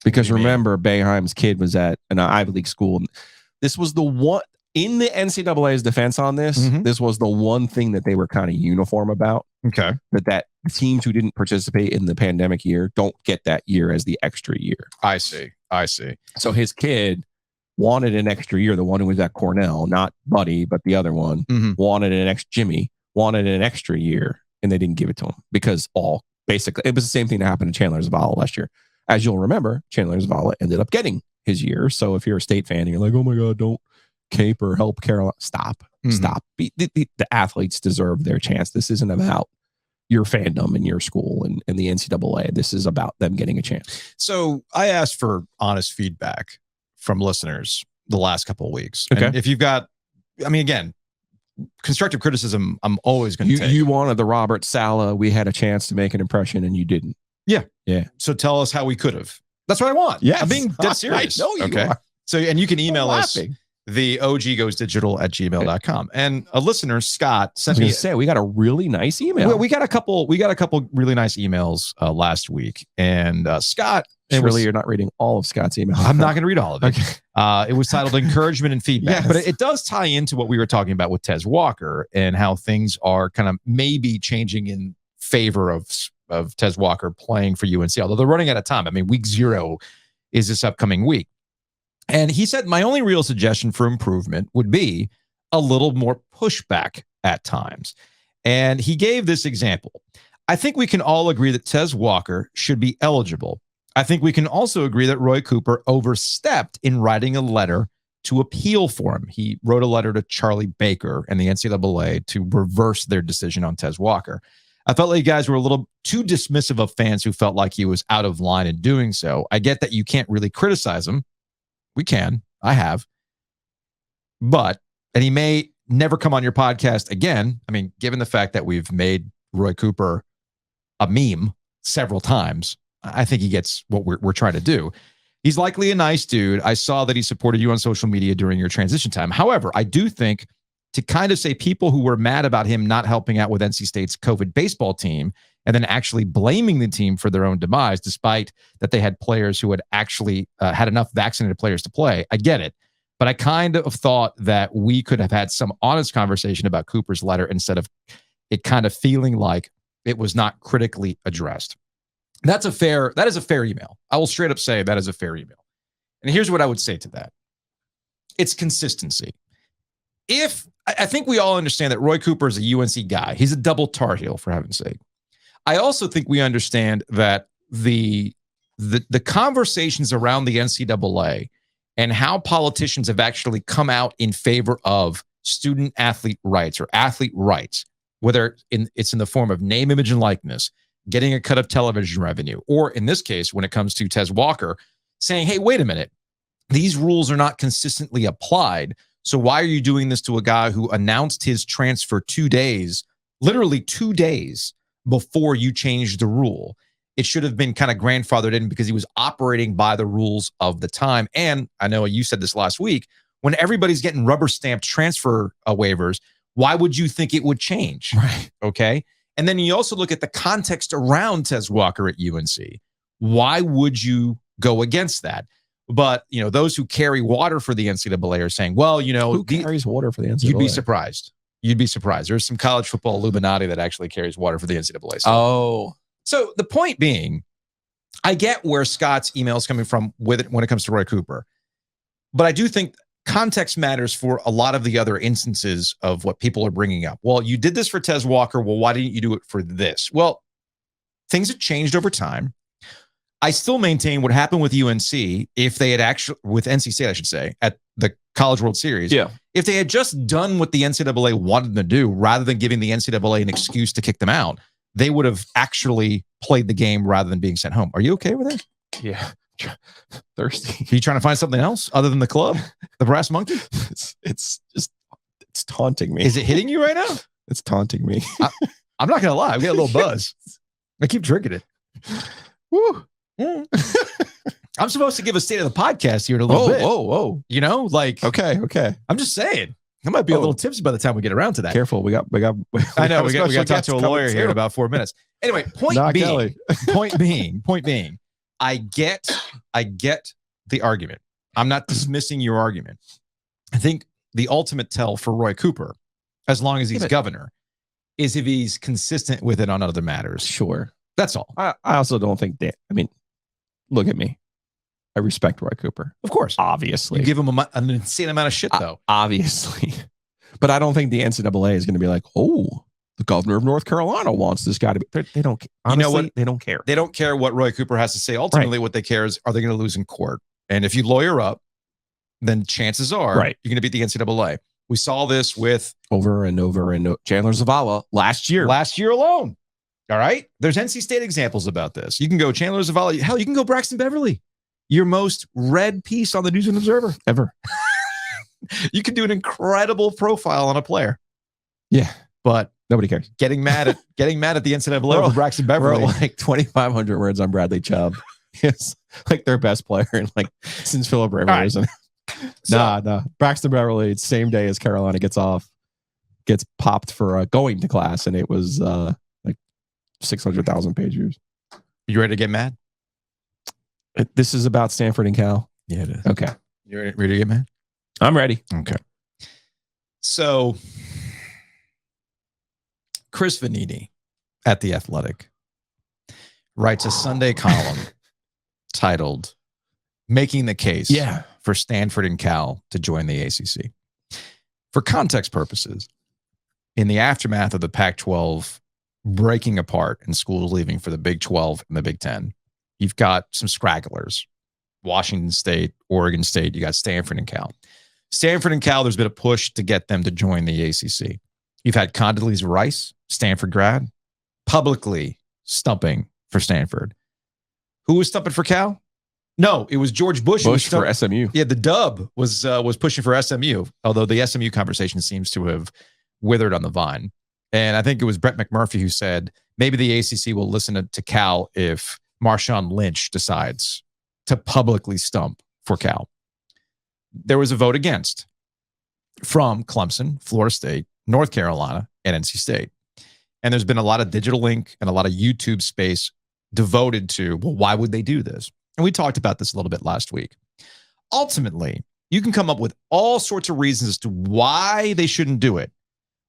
Because remember, Boeheim's kid was at an Ivy League school. This was the one in the NCAA's defense on this. Mhm. This was the one thing that they were kind of uniform about. Okay. That teams who didn't participate in the pandemic year don't get that year as the extra year. I see. So his kid wanted an extra year. The one who was at Cornell, not Buddy, but the other one, wanted Jimmy wanted an extra year, and they didn't give it to him because basically it was the same thing that happened to Chandler Zavala last year. As you'll remember, Chandler Zavala ended up getting his year. So if you're a State fan and you're like, oh my God, don't cape or help Carolina, stop. The athletes deserve their chance. This isn't about your fandom and your school and the NCAA. This is about them getting a chance. So I asked for honest feedback from listeners the last couple of weeks. Okay. And if you've got, I mean, again, constructive criticism, I'm always going to take. You wanted the Robert Saleh, we had a chance to make an impression and you didn't. Yeah. So tell us how we could have. That's what I want. Yes. I'm being dead serious. I know you are. So, and you can email us laughing. the oggoesdigital@gmail.com. And a listener, Scott, I sent was me going to say, we got a really nice email. we got a couple really nice emails last week. And Scott, Surely you're not reading all of Scott's email. I'm not going to read all of it. Okay. It was titled Encouragement and Feedback, Yes. but it does tie into what we were talking about with Tez Walker and how things are kind of maybe changing in favor of Tez Walker playing for UNC, although they're running out of time. I mean, week 0 is this upcoming week. And he said, my only real suggestion for improvement would be a little more pushback at times. And he gave this example. I think we can all agree that Tez Walker should be eligible. I think we can also agree that Roy Cooper overstepped in writing a letter to appeal for him. He wrote a letter to Charlie Baker and the NCAA to reverse their decision on Tez Walker. I felt like you guys were a little too dismissive of fans who felt like he was out of line in doing so. I get that you can't really criticize him. We can. I have. And he may never come on your podcast again. I mean, given the fact that we've made Roy Cooper a meme several times, I think he gets what we're trying to do. He's likely a nice dude. I saw that he supported you on social media during your transition time. However, I do think to kind of say people who were mad about him not helping out with NC State's COVID baseball team and then actually blaming the team for their own demise, despite that they had players who had actually had enough vaccinated players to play. I get it. But I kind of thought that we could have had some honest conversation about Cooper's letter instead of it kind of feeling like it was not critically addressed. That is a fair email. I will straight up say that is a fair email. And here's what I would say to that. It's consistency. I think we all understand that Roy Cooper is a UNC guy. He's a double Tar Heel, for heaven's sake. I also think we understand that the conversations around the NCAA and how politicians have actually come out in favor of student athlete rights or athlete rights, whether it's in the form of name, image, and likeness, getting a cut of television revenue, or in this case, when it comes to Tez Walker, saying, hey, wait a minute, these rules are not consistently applied. So why are you doing this to a guy who announced his transfer 2 days, literally 2 days before you changed the rule? It should have been kind of grandfathered in because he was operating by the rules of the time. And I know you said this last week, when everybody's getting rubber stamped transfer waivers, why would you think it would change? Right. Okay. And then you also look at the context around Tez Walker at UNC. Why would you go against that? But, those who carry water for the NCAA are saying, well, who carries water for the NCAA? You'd be surprised. There's some college football Illuminati that actually carries water for the NCAA. So the point being, I get where Scott's email is coming from with it when it comes to Roy Cooper. But I do think context matters for a lot of the other instances of what people are bringing up. Well, you did this for Tez Walker. Well, why didn't you do it for this? Well, things have changed over time. I still maintain what happened with UNC, if they had actually, with NC State, I should say, at the College World Series. Yeah. If they had just done what the NCAA wanted them to do, rather than giving the NCAA an excuse to kick them out, they would have actually played the game rather than being sent home. Are you okay with it? Yeah. Thirsty. Are you trying to find something else other than the club, the brass monkey? It's taunting me. Is it hitting you right now? It's taunting me. I'm not going to lie. I've got a little buzz. I keep drinking it. Woo. I'm supposed to give a state of the podcast here in a little bit. Whoa. Okay. I'm just saying. I might be a little tipsy by the time we get around to that. Careful. We got I know. We got to talk to a lawyer too. here in about 4 minutes. Anyway, point being, I get the argument. I'm not dismissing your argument. I think the ultimate tell for Roy Cooper, as long as he's governor, is if he's consistent with it on other matters. Sure. That's all. I also don't think that. I mean, look at me. I respect Roy Cooper. Of course. Obviously. You give him an insane amount of shit, though. Obviously. But I don't think the NCAA is going to be like, oh, the governor of North Carolina wants this guy to be. They don't. Honestly, you know what? They don't care. They don't care what Roy Cooper has to say. Ultimately, what they care is, are they going to lose in court? And if you lawyer up, then chances are you're going to beat the NCAA. We saw this with over and over and Chandler Zavala last year alone. All right. There's NC State examples about this. You can go Chandler Zavala. Hell, you can go Braxton Beverly, your most read piece on the News and Observer ever. You can do an incredible profile on a player. Yeah. But nobody cares. Getting mad at the NCAA for Braxton Beverly. Like 2,500 words on Bradley Chubb. It's like their best player in since Philip Rivers. Right. Nah. Braxton Beverly, same day as Carolina gets popped for going to class, and it was 600,000 page views. You ready to get mad? This is about Stanford and Cal. Yeah, it is. Okay. You ready to get mad? I'm ready. Okay. So, Chris Vanini at The Athletic writes a Sunday column titled "Making the Case for Stanford and Cal to join the ACC." For context purposes, in the aftermath of the Pac-12 breaking apart and schools leaving for the Big 12 and the Big 10, you've got some stragglers. Washington State, Oregon State, you got Stanford and Cal. Stanford and Cal, there's been a push to get them to join the ACC. You've had Condoleezza Rice, Stanford grad, publicly stumping for Stanford. Who was stumping for Cal? No, it was George Bush. Bush for SMU. Yeah, the dub was pushing for SMU, although the SMU conversation seems to have withered on the vine. And I think it was Brett McMurphy who said maybe the ACC will listen to Cal if Marshawn Lynch decides to publicly stump for Cal. There was a vote against from Clemson, Florida State, North Carolina, and NC State. And there's been a lot of digital link and a lot of YouTube space devoted to, well, why would they do this? And we talked about this a little bit last week. Ultimately, you can come up with all sorts of reasons as to why they shouldn't do it.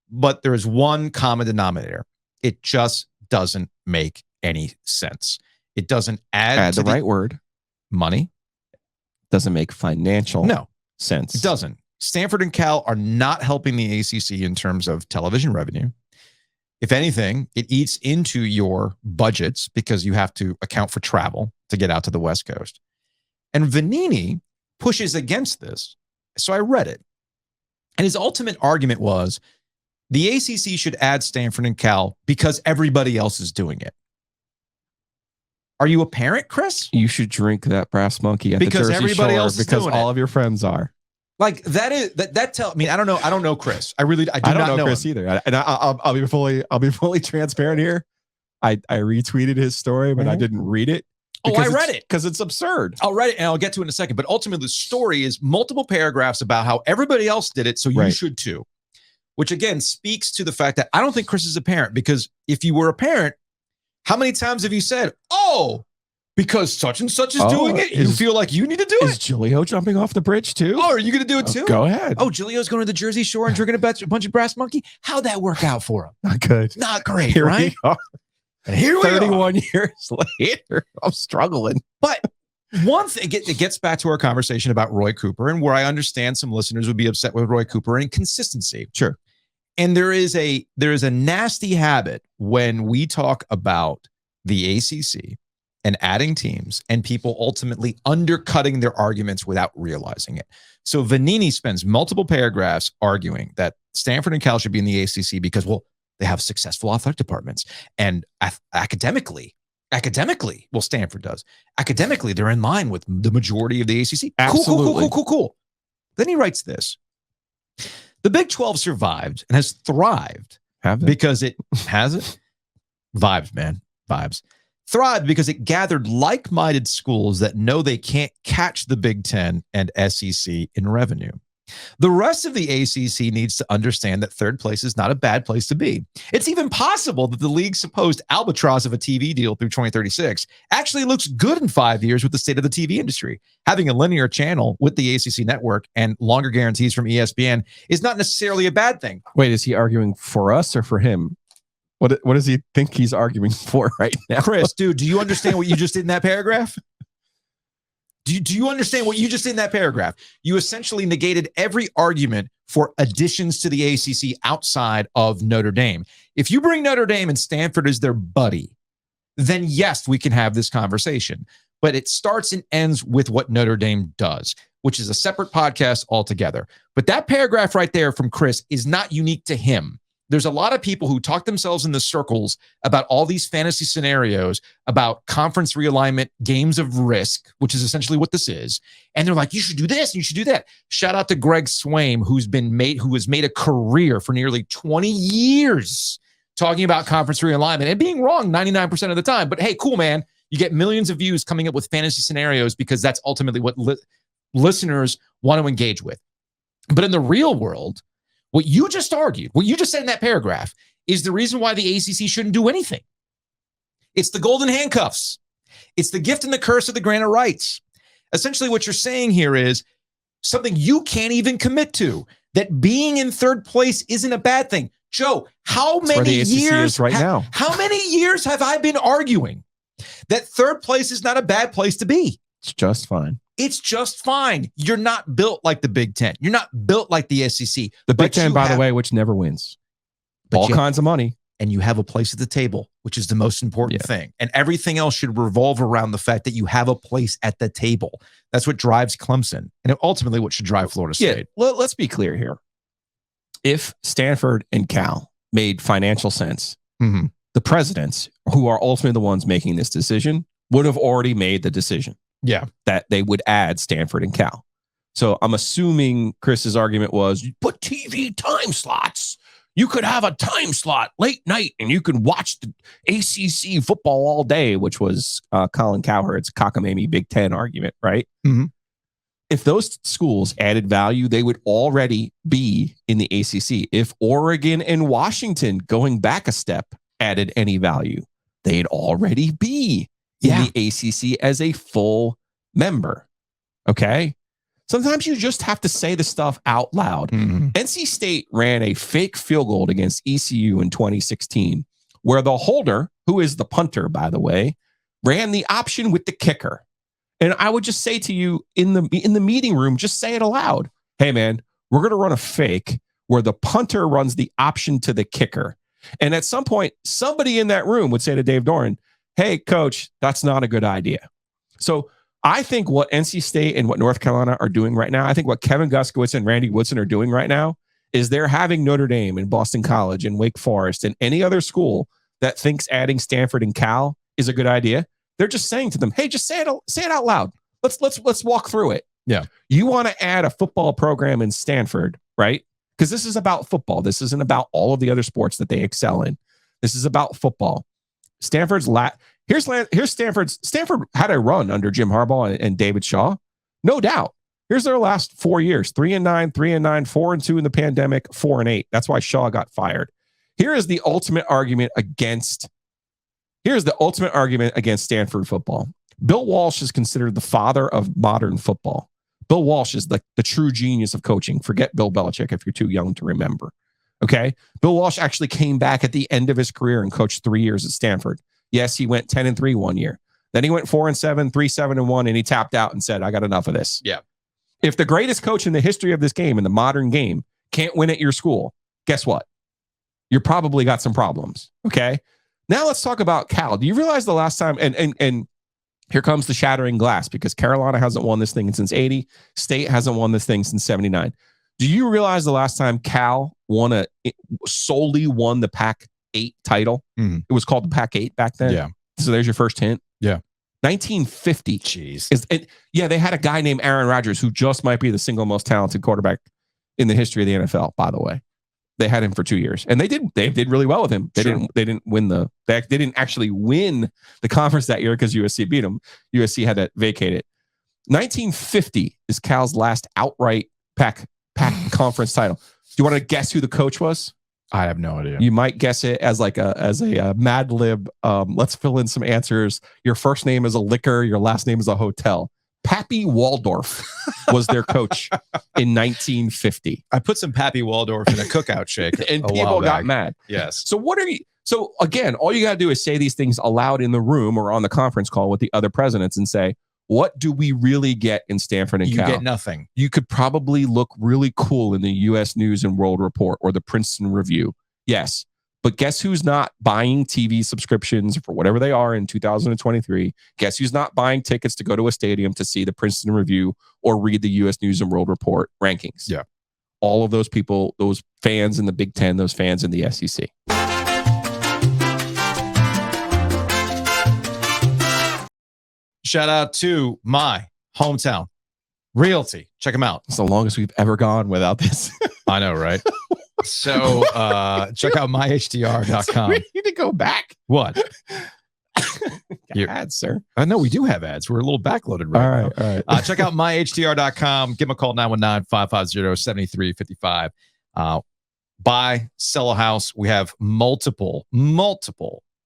But there is one common denominator. It just doesn't make any sense. It doesn't add the right word. Money. Doesn't make financial sense. It doesn't. Stanford and Cal are not helping the ACC in terms of television revenue. If anything, it eats into your budgets because you have to account for travel to get out to the West Coast. And Vanini pushes against this. So I read it. And his ultimate argument was the ACC should add Stanford and Cal because everybody else is doing it. Are you a parent, Chris? You should drink that brass monkey at the Jersey everybody Shore else is because doing all it. of your friends are. Like that tell me, I don't know Chris. I do not know Chris him. either. And I'll be fully transparent here. I retweeted his story, but I didn't read it. I read it because it's absurd. I'll read it and I'll get to it in a second. But ultimately, the story is multiple paragraphs about how everybody else did it, so you should too. Which again speaks to the fact that I don't think Chris is a parent, because if you were a parent, how many times have you said, "Oh, because such and such is doing it, you feel like you need to do it"? Is Giglio jumping off the bridge too? Oh, are you going to do it too? Go ahead. Oh, Giglio's going to the Jersey Shore and drinking a bunch of brass monkey. How'd that work out for him? Not good. Not great, Here right? we are. And here we 31 years later, I'm struggling. But one thing, it gets back to our conversation about Roy Cooper, and where I understand some listeners would be upset with Roy Cooper and consistency. Sure. And there is a nasty habit when we talk about the ACC and adding teams and people ultimately undercutting their arguments without realizing it. So Vanini spends multiple paragraphs arguing that Stanford and Cal should be in the ACC because, well, they have successful athletic departments. And academically, well, Stanford does. Academically, they're in line with the majority of the ACC. Absolutely. Cool. Then he writes this. The Big 12 survived and has thrived because it has it. Vibes, man. Vibes. Thrived because it gathered like-minded schools that know they can't catch the Big 10 and SEC in revenue. The rest of the ACC needs to understand that third place is not a bad place to be. It's even possible that the league's supposed albatross of a TV deal through 2036 actually looks good in 5 years with the state of the TV industry. Having a linear channel with the ACC network and longer guarantees from ESPN is not necessarily a bad thing. Wait, is he arguing for us or for him? What does he think he's arguing for right now? Chris, dude, do you understand what you just did in that paragraph? Do you understand what you just did in that paragraph? You essentially negated every argument for additions to the ACC outside of Notre Dame. If you bring Notre Dame and Stanford as their buddy, then yes, we can have this conversation. But it starts and ends with what Notre Dame does, which is a separate podcast altogether. But that paragraph right there from Chris is not unique to him. There's a lot of people who talk themselves in the circles about all these fantasy scenarios about conference realignment, games of risk, which is essentially what this is. And they're like, you should do this, and you should do that. Shout out to Greg Swaim, who has made a career for nearly 20 years talking about conference realignment and being wrong 99% of the time. But hey, cool, man. You get millions of views coming up with fantasy scenarios because that's ultimately what listeners want to engage with. But in the real world, what you just argued, what you just said in that paragraph is the reason why the ACC shouldn't do anything. It's the golden handcuffs. It's the gift and the curse of the grant of rights. Essentially, what you're saying here is something you can't even commit to, that being in third place isn't a bad thing. Joe, how many years right now? How many years have I been arguing that third place is not a bad place to be? It's just fine. It's just fine. You're not built like the Big Ten. You're not built like the SEC. The Big Ten, by the way, which never wins. All kinds of money. And you have a place at the table, which is the most important thing. And everything else should revolve around the fact that you have a place at the table. That's what drives Clemson. And ultimately what should drive Florida State. Yeah, let's be clear here. If Stanford and Cal made financial sense, the presidents, who are ultimately the ones making this decision, would have already made the decision. Yeah. That they would add Stanford and Cal. So I'm assuming Chris's argument was, you put TV time slots. You could have a time slot late night and you could watch the ACC football all day, which was Colin Cowherd's cockamamie Big Ten argument, right? Mm-hmm. If those schools added value, they would already be in the ACC. If Oregon and Washington, going back a step, added any value, they'd already be in the ACC as a full member. Okay. Sometimes you just have to say the stuff out loud. NC State ran a fake field goal against ECU in 2016, where the holder, who is the punter, by the way, ran the option with the kicker. And I would just say to you in the meeting room, just say it aloud. Hey, man, we're going to run a fake where the punter runs the option to the kicker. And at some point, somebody in that room would say to Dave Doran, hey, coach, that's not a good idea. So I think what NC State and what North Carolina are doing right now, I think what Kevin Guskowitz and Randy Woodson are doing right now is they're having Notre Dame and Boston College and Wake Forest and any other school that thinks adding Stanford and Cal is a good idea. They're just saying to them, hey, just say it out loud. Let's walk through it. Yeah. You want to add a football program in Stanford, right? Because this is about football. This isn't about all of the other sports that they excel in. This is about football. Stanford's here's Stanford's. Stanford had a run under Jim Harbaugh and David Shaw, no doubt. Here's their last 4 years: 3-9, 3-9, 4-2 in the pandemic, 4-8. That's why Shaw got fired. Here's the ultimate argument against Stanford football. Bill Walsh is considered the father of modern football. Bill Walsh is like the true genius of coaching. Forget Bill Belichick if you're too young to remember. Okay. Bill Walsh actually came back at the end of his career and coached 3 years at Stanford. Yes, he went 10-3 one year. Then he went 4-7, 3-7-1, and he tapped out and said, I got enough of this. Yeah. If the greatest coach in the history of this game, in the modern game, can't win at your school, guess what? You probably got some problems. Okay. Now let's talk about Cal. Do you realize the last time, and here comes the shattering glass, because Carolina hasn't won this thing since 80. State hasn't won this thing since 79. Do you realize the last time Cal solely won the Pac-8 title? It was called the Pac-8 back then. Yeah. So there's your first hint. Yeah. 1950. Jeez. They had a guy named Aaron Rodgers who just might be the single most talented quarterback in the history of the NFL, by the way. They had him for 2 years, and they did really well with him. They didn't actually win the conference that year because USC beat them. USC had to vacate it. 1950 is Cal's last outright Pac conference title. Do you want to guess who the coach was? I have no idea. You might guess it as a Mad Lib. Let's fill in some answers. Your first name is a liquor. Your last name is a hotel. Pappy Waldorf was their coach in 1950. I put some Pappy Waldorf in a cookout shake, And a people while got back. mad. Yes. So what are you? So again, all you got to do is say these things aloud in the room or on the conference call with the other presidents and say, what do we really get in Stanford and You Cal? get nothing. You could probably look really cool in the U.S. News and World Report or the Princeton Review. Yes. But guess who's not buying TV subscriptions for whatever they are in 2023? Guess who's not buying tickets to go to a stadium to see the Princeton Review or read the U.S. News and World Report rankings? Yeah. All of those people, those fans in the Big Ten, those fans in the SEC. Shout out to my hometown Realty. Check them out. It's the longest we've ever gone without this. I know, right? So check out myhtr.com. We need to go back. What? Ads, sir. I know we do have ads. We're a little backloaded right now. All right. Check out myhtr.com. Give them a call, 919-550-7355. Buy, sell a house. We have multiple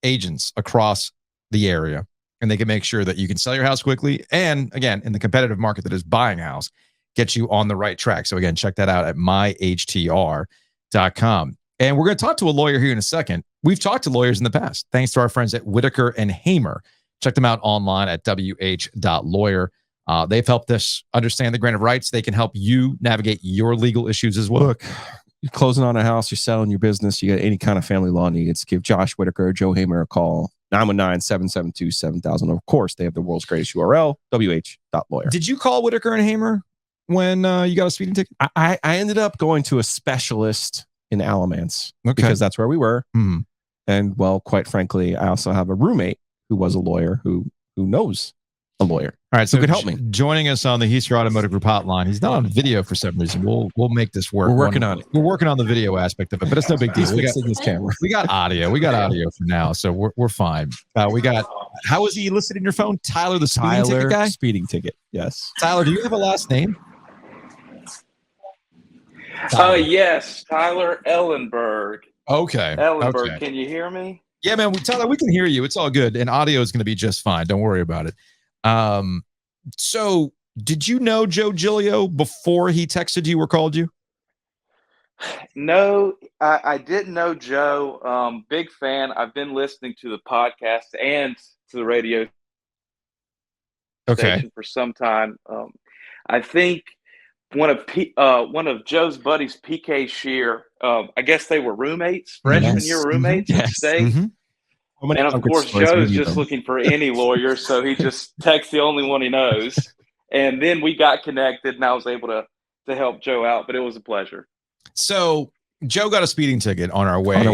agents across the area, and they can make sure that you can sell your house quickly. And again, in the competitive market that is buying a house, get you on the right track. So again, check that out at myhtr.com. And we're going to talk to a lawyer here in a second. We've talked to lawyers in the past, thanks to our friends at Whitaker and Hamer. Check them out online at wh.lawyer. They've helped us understand the grant of rights. They can help you navigate your legal issues as well. Look, you're closing on a house, you're selling your business, you got any kind of family law needs, give Josh Whitaker or Joe Hamer a call. 919-772-7000. Of course, they have the world's greatest URL, wh.lawyer. Did you call Whitaker and Hamer when you got a speeding ticket? I ended up going to a specialist in Alamance because that's where we were. Hmm. And well, quite frankly, I also have a roommate who was a lawyer who knows a lawyer. All right, so who could help me. Joining us on the Heaster Automotive Group hotline. He's not on video for some reason. We'll make this work. We're working on it. We're working on the video aspect of it, but it's no big deal. He's fixing his camera. We got audio. We got audio for now, so we're fine. We got. How is he listed in your phone? Tyler, the speeding ticket guy. Speeding ticket. Yes. Tyler, do you have a last name? Yes, Tyler Ellenberg. Okay. Ellenberg, Okay. can you hear me? Yeah, man. Tyler, we can hear you. It's all good, and audio is going to be just fine. Don't worry about it. So did you know Joe Giglio before he texted you or called you? No, I didn't know Joe. Big fan. I've been listening to the podcast and to the radio station for some time. I think one of Joe's buddies, PK Shear, I guess they were roommates, freshman year roommates at State. Mm-hmm. And of course, Joe's just looking for any lawyer, so he just texts the only one he knows. And then we got connected, and I was able to help Joe out. But it was a pleasure. So Joe got a speeding ticket on our way to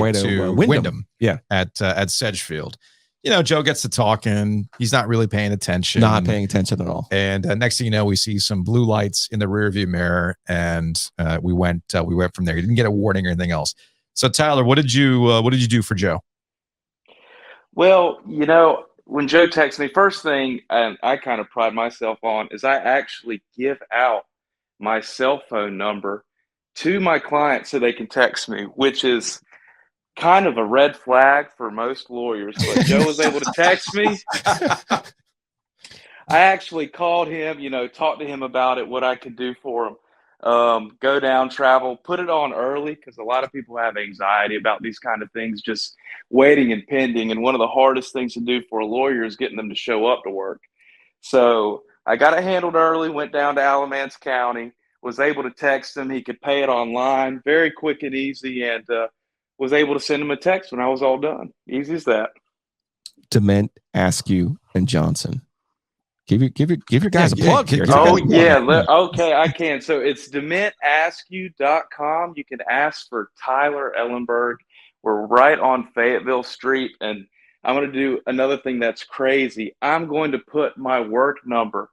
Wyndham. Yeah, at Sedgefield. You know, Joe gets to talking. He's not really paying attention. Not paying attention at all. And next thing you know, we see some blue lights in the rearview mirror, and we went from there. He didn't get a warning or anything else. So Tyler, what did you do for Joe? Well, you know, when Joe texts me, first thing I kind of pride myself on is I actually give out my cell phone number to my clients so they can text me, which is kind of a red flag for most lawyers. But Joe was able to text me. I actually called him, talked to him about it, what I could do for him. Go down, travel, put it on early because a lot of people have anxiety about these kind of things, just waiting and pending. And one of the hardest things to do for a lawyer is getting them to show up to work. So I got it handled early, went down to Alamance County, was able to text him. He could pay it online, very quick and easy, and was able to send him a text when I was all done. Easy as that. Dement, Askew, and Johnson. Give your guys a plug here. Oh, yeah. Okay, I can. So it's dementaskew.com. You can ask for Tyler Ellenberg. We're right on Fayetteville Street. And I'm going to do another thing that's crazy. I'm going to put my work number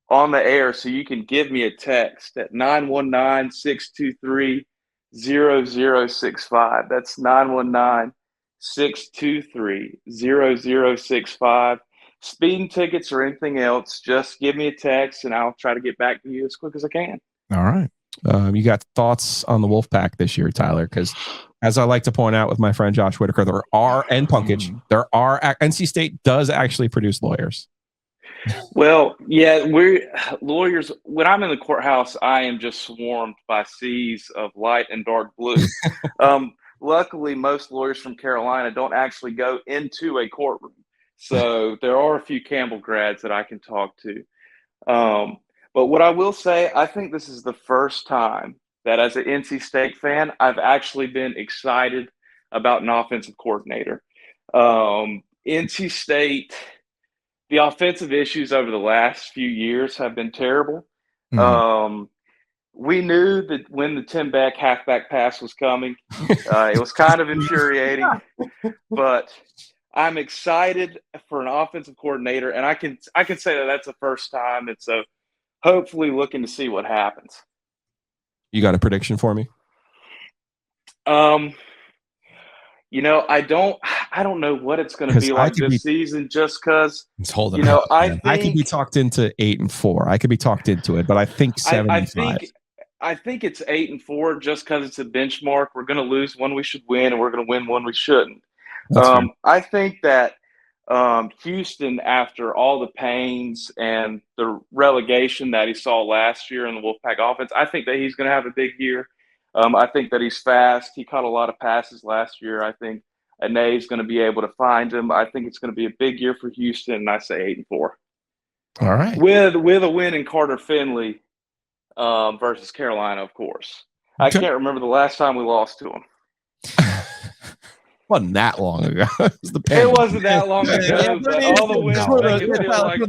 on the air so you can give me a text at 919-623-0065. That's 919-623-0065. Speeding tickets or anything else, just give me a text and I'll try to get back to you as quick as I can. All right. You got thoughts on the Wolfpack this year, Tyler? Because as I like to point out with my friend Josh Whitaker, and Punkage, NC State does actually produce lawyers. Well, yeah, we're lawyers. When I'm in the courthouse, I am just swarmed by seas of light and dark blue. Luckily, most lawyers from Carolina don't actually go into a courtroom. So there are a few Campbell grads that I can talk to. But what I will say, I think this is the first time that as an NC State fan, I've actually been excited about an offensive coordinator. NC State, the offensive issues over the last few years have been terrible. We knew that when the Tim Beck halfback pass was coming, it was kind of infuriating, but I'm excited for an offensive coordinator, and I can say that that's the first time, and so hopefully looking to see what happens. You got a prediction for me? I don't know what it's going to be like this season, just because it's holding. I could be talked into 8-4. I could be talked into it, but I think 7-5. I think it's 8-4 just because it's a benchmark. We're going to lose one we should win, and we're going to win one we shouldn't. I think that Houston, after all the pains and the relegation that he saw last year in the Wolfpack offense, I think that he's going to have a big year. I think that he's fast. He caught a lot of passes last year. I think Anae's going to be able to find him. I think it's going to be a big year for Houston, and I say 8-4. All right. With a win in Carter Finley versus Carolina, of course. I can't remember the last time we lost to him. Wasn't that long ago. It wasn't that long ago. But all the wins make it feel like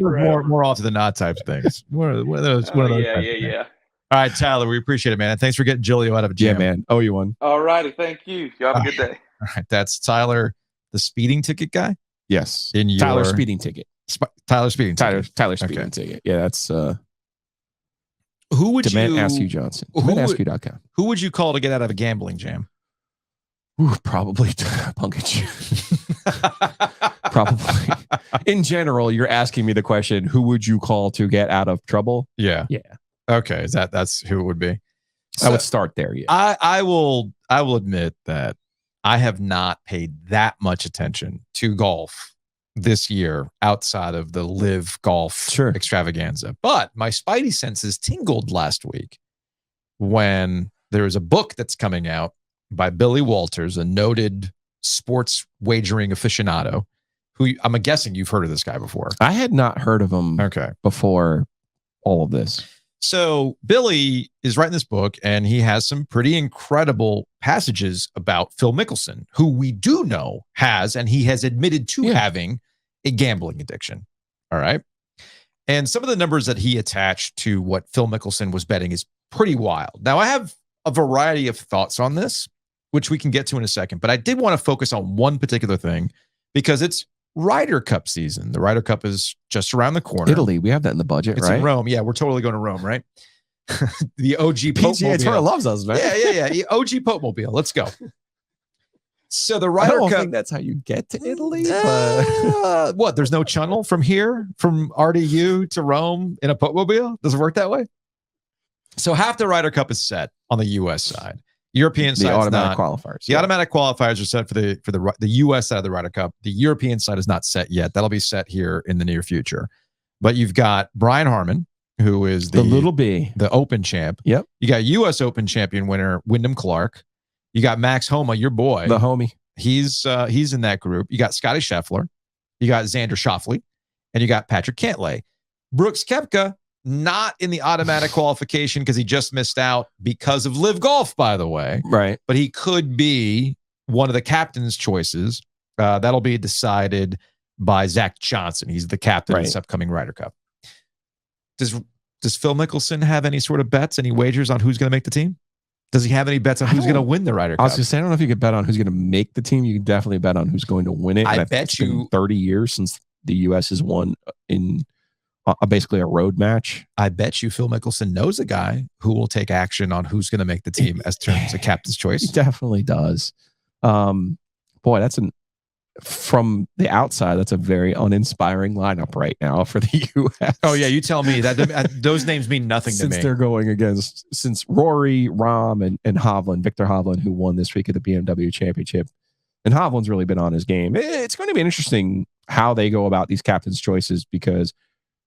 more off to the knot type things. One of those. Yeah. All right, Tyler, we appreciate it, man. And thanks for getting Giglio out of jail. Yeah, man. Oh, you won. All righty. Thank you. You have a good day. All right. That's Tyler, the speeding ticket guy? Yes. Tyler speeding ticket. Tyler speeding ticket. Tyler speeding ticket. Yeah, that's who would Demand you Ask You Johnson. DemandAskYou.com. Who would you call to get out of a gambling jam? Ooh, probably Punkage. Probably. In general, you're asking me the question, who would you call to get out of trouble? Yeah. Yeah. Okay. That's who it would be? I would start there. Yeah. I will admit that I have not paid that much attention to golf this year outside of the live golf extravaganza. But my spidey senses tingled last week when there was a book that's coming out by Billy Walters, a noted sports wagering aficionado, who I'm guessing you've heard of this guy before. I had not heard of him before all of this. So Billy is writing this book, and he has some pretty incredible passages about Phil Mickelson, who we do know has, and he has admitted to having a gambling addiction. All right. And some of the numbers that he attached to what Phil Mickelson was betting is pretty wild. Now, I have a variety of thoughts on this, which we can get to in a second, but I did want to focus on one particular thing because it's RyderCup season. The RyderCup is just around the corner. Italy, we have that in the budget, it's right? in Rome. Yeah, we're totally going to Rome, right? The OG Pope PGA Tour loves us, man. Yeah. OG Pope Mobile. Let's go. So the I don't RyderCup. think that's how you get to Italy. What? There's no channel from here, from RDU to Rome in a Pope Mobile? Does it work that way? So half the RyderCup is set on the U.S. side. European side, the automatic qualifiers. The automatic qualifiers are set for the U.S. side of the RyderCup. The European side is not set yet. That'll be set here in the near future. But you've got Brian Harmon, who is the little B, the Open champ. Yep. You got U.S. Open champion winner Wyndham Clark. You got Max Homa, your boy, the homie. He's in that group. You got Scotty Scheffler. You got Xander Schauffele, and you got Patrick Cantlay. Brooks Koepka, not in the automatic qualification because he just missed out because of live golf, by the way. Right. But he could be one of the captain's choices. That'll be decided by Zach Johnson. He's the captain of this upcoming RyderCup. Does Phil Mickelson have any sort of bets, any wagers on who's going to make the team? Does he have any bets on who's going to win the RyderCup? I was just saying, I don't know if you could bet on who's going to make the team. You can definitely bet on who's going to win it. I bet you been 30 years since the U.S. has won in basically a road match. I bet you Phil Mickelson knows a guy who will take action on who's going to make the team as terms of captain's choice. He definitely does. Boy, that's from the outside, that's a very uninspiring lineup right now for the U.S. Oh yeah, you tell me that those names mean nothing to me. Since they're going against Rory, Rahm, and Hovland, Victor Hovland, who won this week at the BMW Championship, and Hovland's really been on his game. It's going to be interesting how they go about these captains' choices, because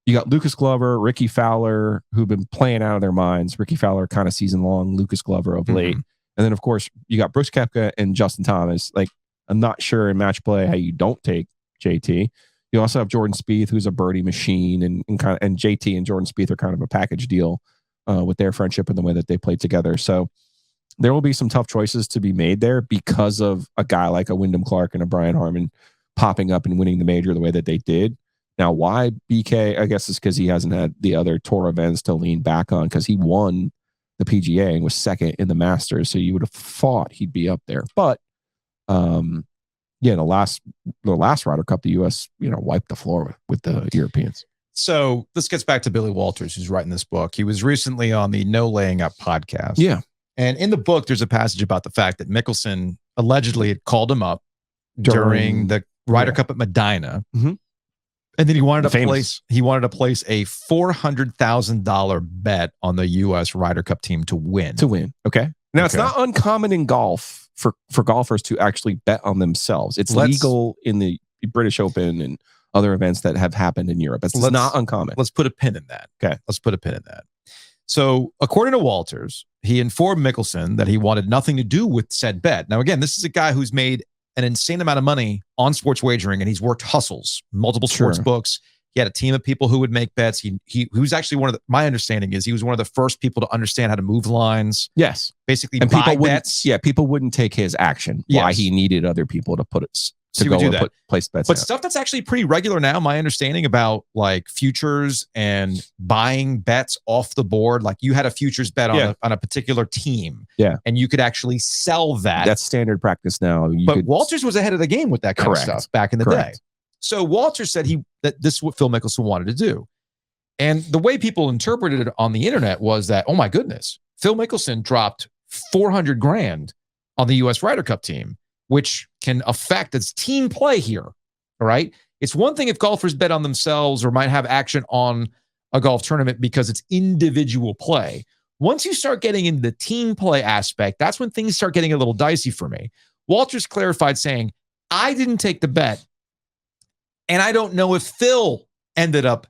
you got Lucas Glover, Ricky Fowler, who've been playing out of their minds. Ricky Fowler kind of season long, Lucas Glover of late, and then of course you got Brooks Koepka and Justin Thomas. Like, I'm not sure in match play how you don't take JT. You also have Jordan Spieth, who's a birdie machine, and JT and Jordan Spieth are kind of a package deal with their friendship and the way that they played together. So there will be some tough choices to be made there because of a guy like a Wyndham Clark and a Brian Harmon popping up and winning the major the way that they did. Now, why BK? I guess it's because he hasn't had the other tour events to lean back on, because he won the PGA and was second in the Masters. So you would have thought he'd be up there, but yeah, the last RyderCup, the U.S. wiped the floor with the Europeans. So this gets back to Billy Walters, who's writing this book. He was recently on the No Laying Up podcast. Yeah, and in the book, there's a passage about the fact that Mickelson allegedly had called him up during the RyderCup at Medina, and then he wanted to place a $400,000 bet on the U.S. RyderCup team to win. Okay. Now, it's not uncommon in golf for golfers to actually bet on themselves. It's legal in the British Open and other events that have happened in Europe. It's not uncommon. Let's put a pin in that. Okay. Let's put a pin in that. So, according to Walters, he informed Mickelson that he wanted nothing to do with said bet. Now, again, this is a guy who's made an insane amount of money on sports wagering, and he's worked hustles, multiple sports books. He had a team of people who would make bets. He was actually my understanding is he was one of the first people to understand how to move lines. Yes. Basically, and buy bets. Yeah, people wouldn't take his action. Yes. Why he needed other people to put it place bets. But stuff that's actually pretty regular now, my understanding about like futures and buying bets off the board. Like you had a futures bet on a particular team. Yeah. And you could actually sell that. That's standard practice now. Walters was ahead of the game with that kind of stuff back in the day. So Walters said that this is what Phil Mickelson wanted to do. And the way people interpreted it on the internet was that, oh my goodness, Phil Mickelson dropped $400,000 on the U.S. RyderCup team, which can affect its team play here. All right. It's one thing if golfers bet on themselves or might have action on a golf tournament because it's individual play. Once you start getting into the team play aspect, that's when things start getting a little dicey for me. Walters clarified saying, I didn't take the bet. And I don't know if Phil ended up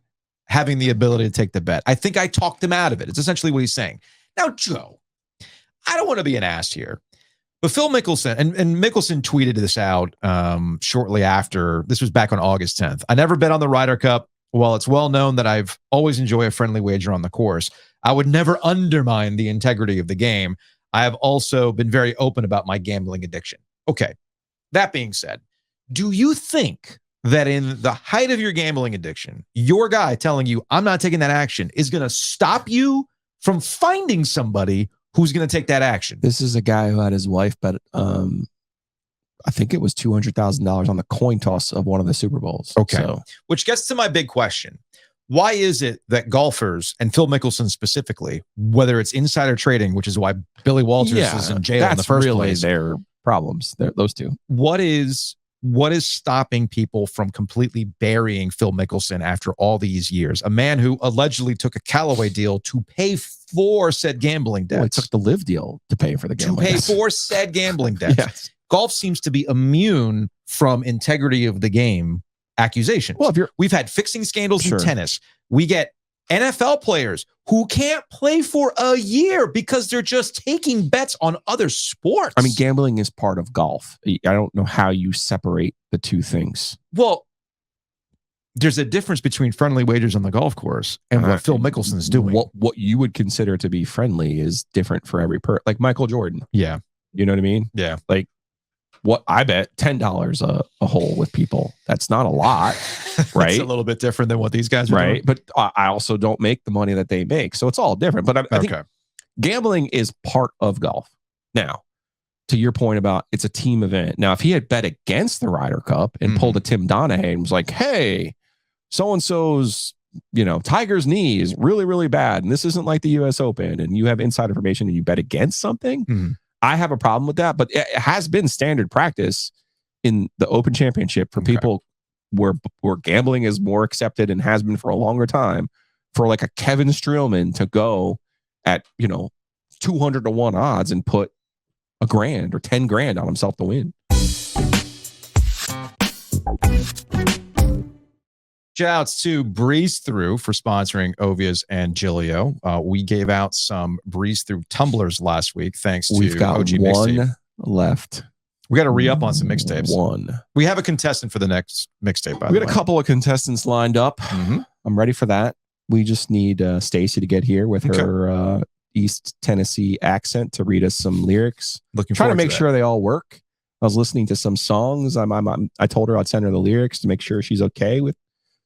having the ability to take the bet. I think I talked him out of it. It's essentially what he's saying. Now, Joe, I don't want to be an ass here, but Phil Mickelson, and Mickelson tweeted this out shortly after. This was back on August 10th. I never bet on the Ryder Cup. While it's well known that I've always enjoyed a friendly wager on the course, I would never undermine the integrity of the game. I have also been very open about my gambling addiction. Okay. That being said, do you think that in the height of your gambling addiction, your guy telling you, I'm not taking that action, is going to stop you from finding somebody who's going to take that action? This is a guy who had his wife bet, I think it was $200,000 on the coin toss of one of the Super Bowls. Okay. Which gets to my big question. Why is it that golfers, and Phil Mickelson specifically, whether it's insider trading, which is why Billy Walters is in jail in the first place, their problems, those two. What is stopping people from completely burying Phil Mickelson after all these years? A man who allegedly took a Callaway deal to pay for said gambling debts. Well, he took the live deal to pay for the gambling debts. For said gambling debts. Yes. Golf seems to be immune from integrity of the game accusations. Well, we've had fixing scandals in tennis. We get NFL players who can't play for a year because they're just taking bets on other sports. I mean, gambling is part of golf. I don't know how you separate the two things. Well, there's a difference between friendly wagers on the golf course and what Phil Mickelson's doing. What you would consider to be friendly is different for every person. Like Michael Jordan. Yeah. You know what I mean? Yeah. Like what I bet $10 a hole with people. That's not a lot, right? It's a little bit different than what these guys are doing. But I also don't make the money that they make. So it's all different. But I think gambling is part of golf. Now, to your point about it's a team event. Now, if he had bet against the Ryder Cup and pulled a Tim Donahue and was like, hey, so-and-so's, Tiger's knee is really, really bad. And this isn't like the US Open. And you have inside information and you bet against something. I have a problem with that. But it has been standard practice in the Open Championship for people where gambling is more accepted and has been for a longer time, for like a Kevin Streelman to go at 200 to 1 odds and put $1,000 or $10,000 on himself to win. Shouts to Breeze Through for sponsoring Ovies and Giglio. We gave out some Breeze Through tumblers last week. Thanks to We've got OG one Mixtape. left. We got to re-up on some mixtapes. One. We have a contestant for the next mixtape, by the We way. got a couple of contestants lined up. Mhm. I'm ready for that. We just need Stacy to get here with Okay. her East Tennessee accent to read us some lyrics. Looking Trying to forward make that. sure they all work. I was listening to some songs. I told her I'd send her the lyrics to make sure she's okay with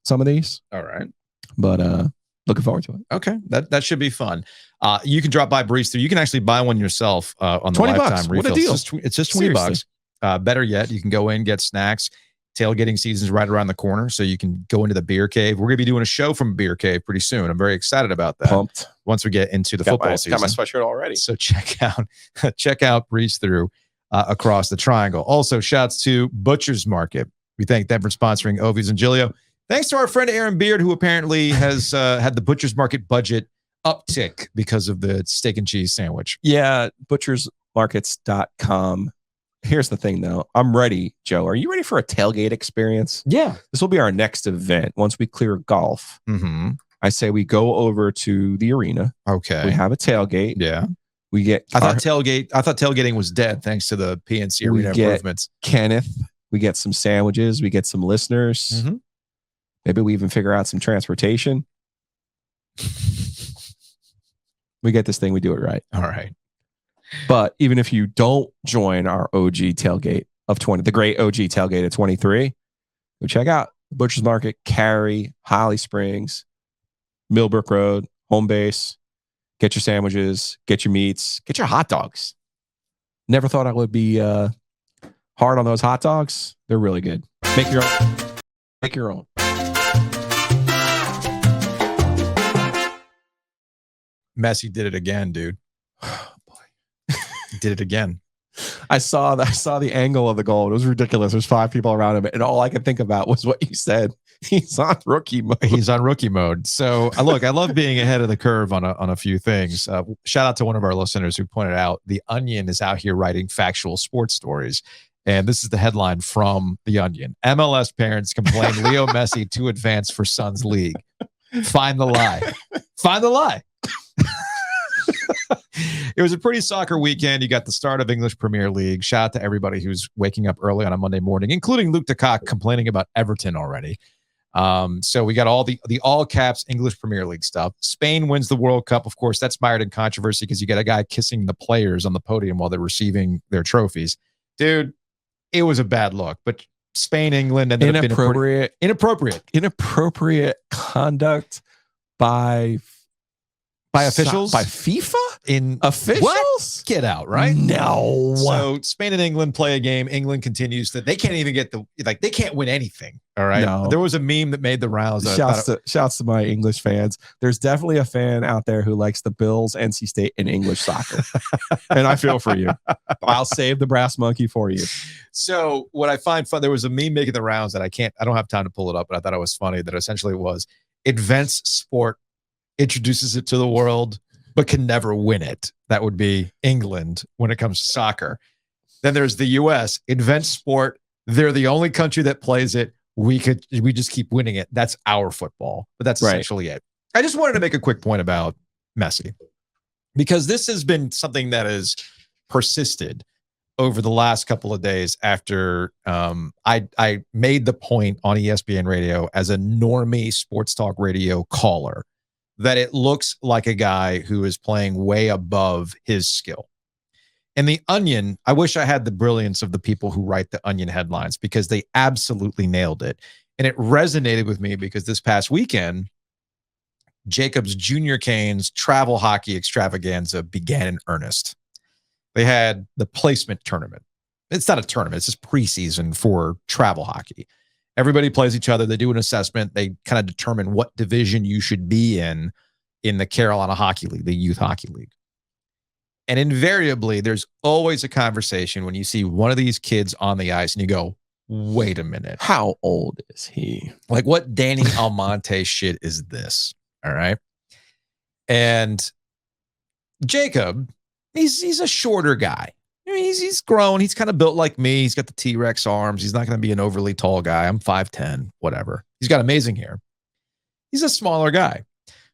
some of these. All right. But looking forward to it. Okay. That should be fun. You can drop by Breeze Through. You can actually buy one yourself on the $20. lifetime What a refill. deal. It's just $20. Seriously. Better yet, you can go in, get snacks. Tailgating season's right around the corner, so you can go into the beer cave. We're going to be doing a show from Beer Cave pretty soon. I'm very excited about that. Pumped. Once we get into the football season. Got my sweatshirt already. So check out Breeze Through across the triangle. Also, shouts to Butcher's Market. We thank them for sponsoring Ovies and Giglio. Thanks to our friend Aaron Beard, who apparently has had the Butcher's Market budget uptick because of the steak and cheese sandwich. Yeah, butchersmarkets.com. Here's the thing, though. I'm ready, Joe. Are you ready for a tailgate experience? Yeah. This will be our next event once we clear golf. Mm-hmm. I say we go over to the arena. Okay. We have a tailgate. Yeah. We get I thought tailgating was dead thanks to the PNC We arena get- improvements. Kenneth. We get some sandwiches. We get some listeners. Mhm. Maybe we even figure out some transportation. We get this thing. We do it right. All right. But even if you don't join our OG tailgate of 20, the great OG tailgate of 23, go check out Butcher's Market, Cary, Holly Springs, Millbrook Road, home base. Get your sandwiches, get your meats, get your hot dogs. Never thought I would be hard on those hot dogs. They're really good. Make your own. Make your own. Messi did it again, dude. He did it again. I saw the angle of the goal. It was ridiculous. There's 5 people around him, and all I could think about was what you said. He's on rookie mode. He's on rookie mode. So look, I love being ahead of the curve on a few things. Shout out to one of our listeners who pointed out The Onion is out here writing factual sports stories. And this is the headline from The Onion. MLS parents complain Leo Messi to advance for Suns League. Find the lie. Find the lie. It was a pretty soccer weekend. You got the start of English Premier League. Shout out to everybody who's waking up early on a Monday morning, including Luke DeCock complaining about Everton already. So we got all the all caps English Premier League stuff. Spain wins the World Cup. Of course, that's mired in controversy because you got a guy kissing the players on the podium while they're receiving their trophies. Dude, it was a bad look. But Spain, England ended up being inappropriate conduct by officials, by FIFA in officials. What? Get out, right? No. So Spain and England play a game. England continues they can't even get they can't win anything. All right. No. There was a meme that made the rounds. Shouts to my English fans. There's definitely a fan out there who likes the Bills, NC State, and English soccer. And I feel for you. I'll save the brass monkey for you. So what I find fun, there was a meme making the rounds that I don't have time to pull it up, but I thought it was funny that essentially it was advanced sport introduces it to the world, but can never win it. That would be England when it comes to soccer. Then there's the US, invents sport. They're the only country that plays it. We just keep winning it. That's our football, but that's essentially it. I just wanted to make a quick point about Messi because this has been something that has persisted over the last couple of days after I made the point on ESPN radio as a normie sports talk radio caller that it looks like a guy who is playing way above his skill. And The Onion, I wish I had the brilliance of the people who write the Onion headlines because they absolutely nailed it. And it resonated with me because this past weekend, Jacobs Junior Cane's travel hockey extravaganza began in earnest. They had the placement tournament. It's not a tournament. It's just preseason for travel hockey. Everybody plays each other. They do an assessment. They kind of determine what division you should be in the Carolina Hockey League, the Youth Hockey League. And invariably, there's always a conversation when you see one of these kids on the ice and you go, wait a minute. How old is he? Like, what Danny Almonte shit is this? All right. And Jacob, he's a shorter guy. I mean, he's grown. He's kind of built like me. He's got the T-Rex arms. He's not going to be an overly tall guy. I'm 5'10", whatever. He's got amazing hair. He's a smaller guy.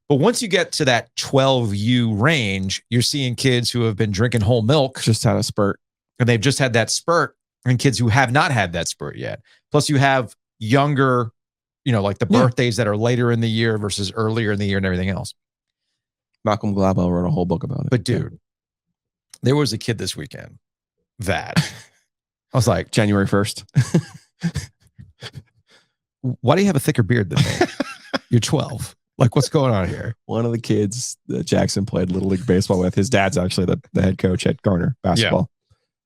But once you get to that 12U range, you're seeing kids who have been drinking whole milk. Just had a spurt. And they've just had that spurt, and kids who have not had that spurt yet. Plus you have younger, like the birthdays that are later in the year versus earlier in the year and everything else. Malcolm Gladwell wrote a whole book about it. But dude, there was a kid this weekend that I was like, January 1st. Why do you have a thicker beard than me? You're 12. Like, what's going on here? One of the kids that Jackson played Little League Baseball with, his dad's actually the head coach at Garner basketball,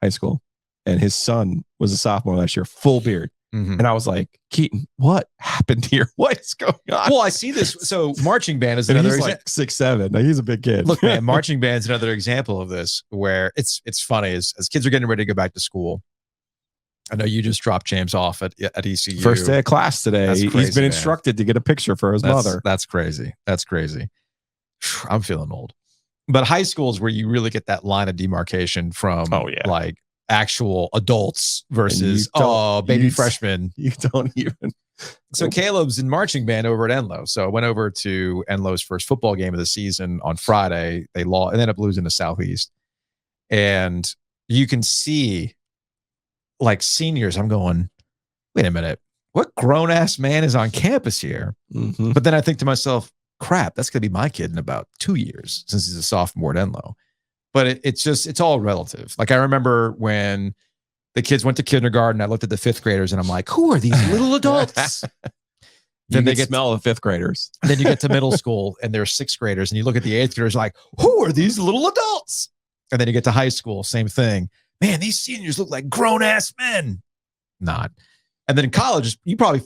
high school. And his son was a sophomore last year, full beard. Mm-hmm. And I was like, Keaton, what happened here? What is going on? Well, I see this. So marching band is and another he's like 6'7". Like, he's a big kid. Look, man, marching band's another example of this where it's funny as kids are getting ready to go back to school. I know you just dropped James off at ECU. First day of class today. That's crazy, he's been man. instructed to get a picture for his mother. That's crazy. That's crazy. I'm feeling old. But high school is where you really get that line of demarcation from like actual adults versus baby freshmen. You don't even. So Caleb's in marching band over at Enloe. So I went over to Enloe's first football game of the season on Friday. They lost and ended up losing to Southeast. And you can see like seniors, I'm going, wait a minute, what grown ass man is on campus here? Mm-hmm. But then I think to myself, crap, that's going to be my kid in about 2 years since he's a sophomore at Enloe. But it's all relative. Like I remember when the kids went to kindergarten, I looked at the fifth graders and I'm like, who are these little adults? Then they smell of fifth graders. Then you get to middle school and they're sixth graders and you look at the eighth graders like, who are these little adults? And then you get to high school, same thing. Man, these seniors look like grown ass men. Not. And then in college, you probably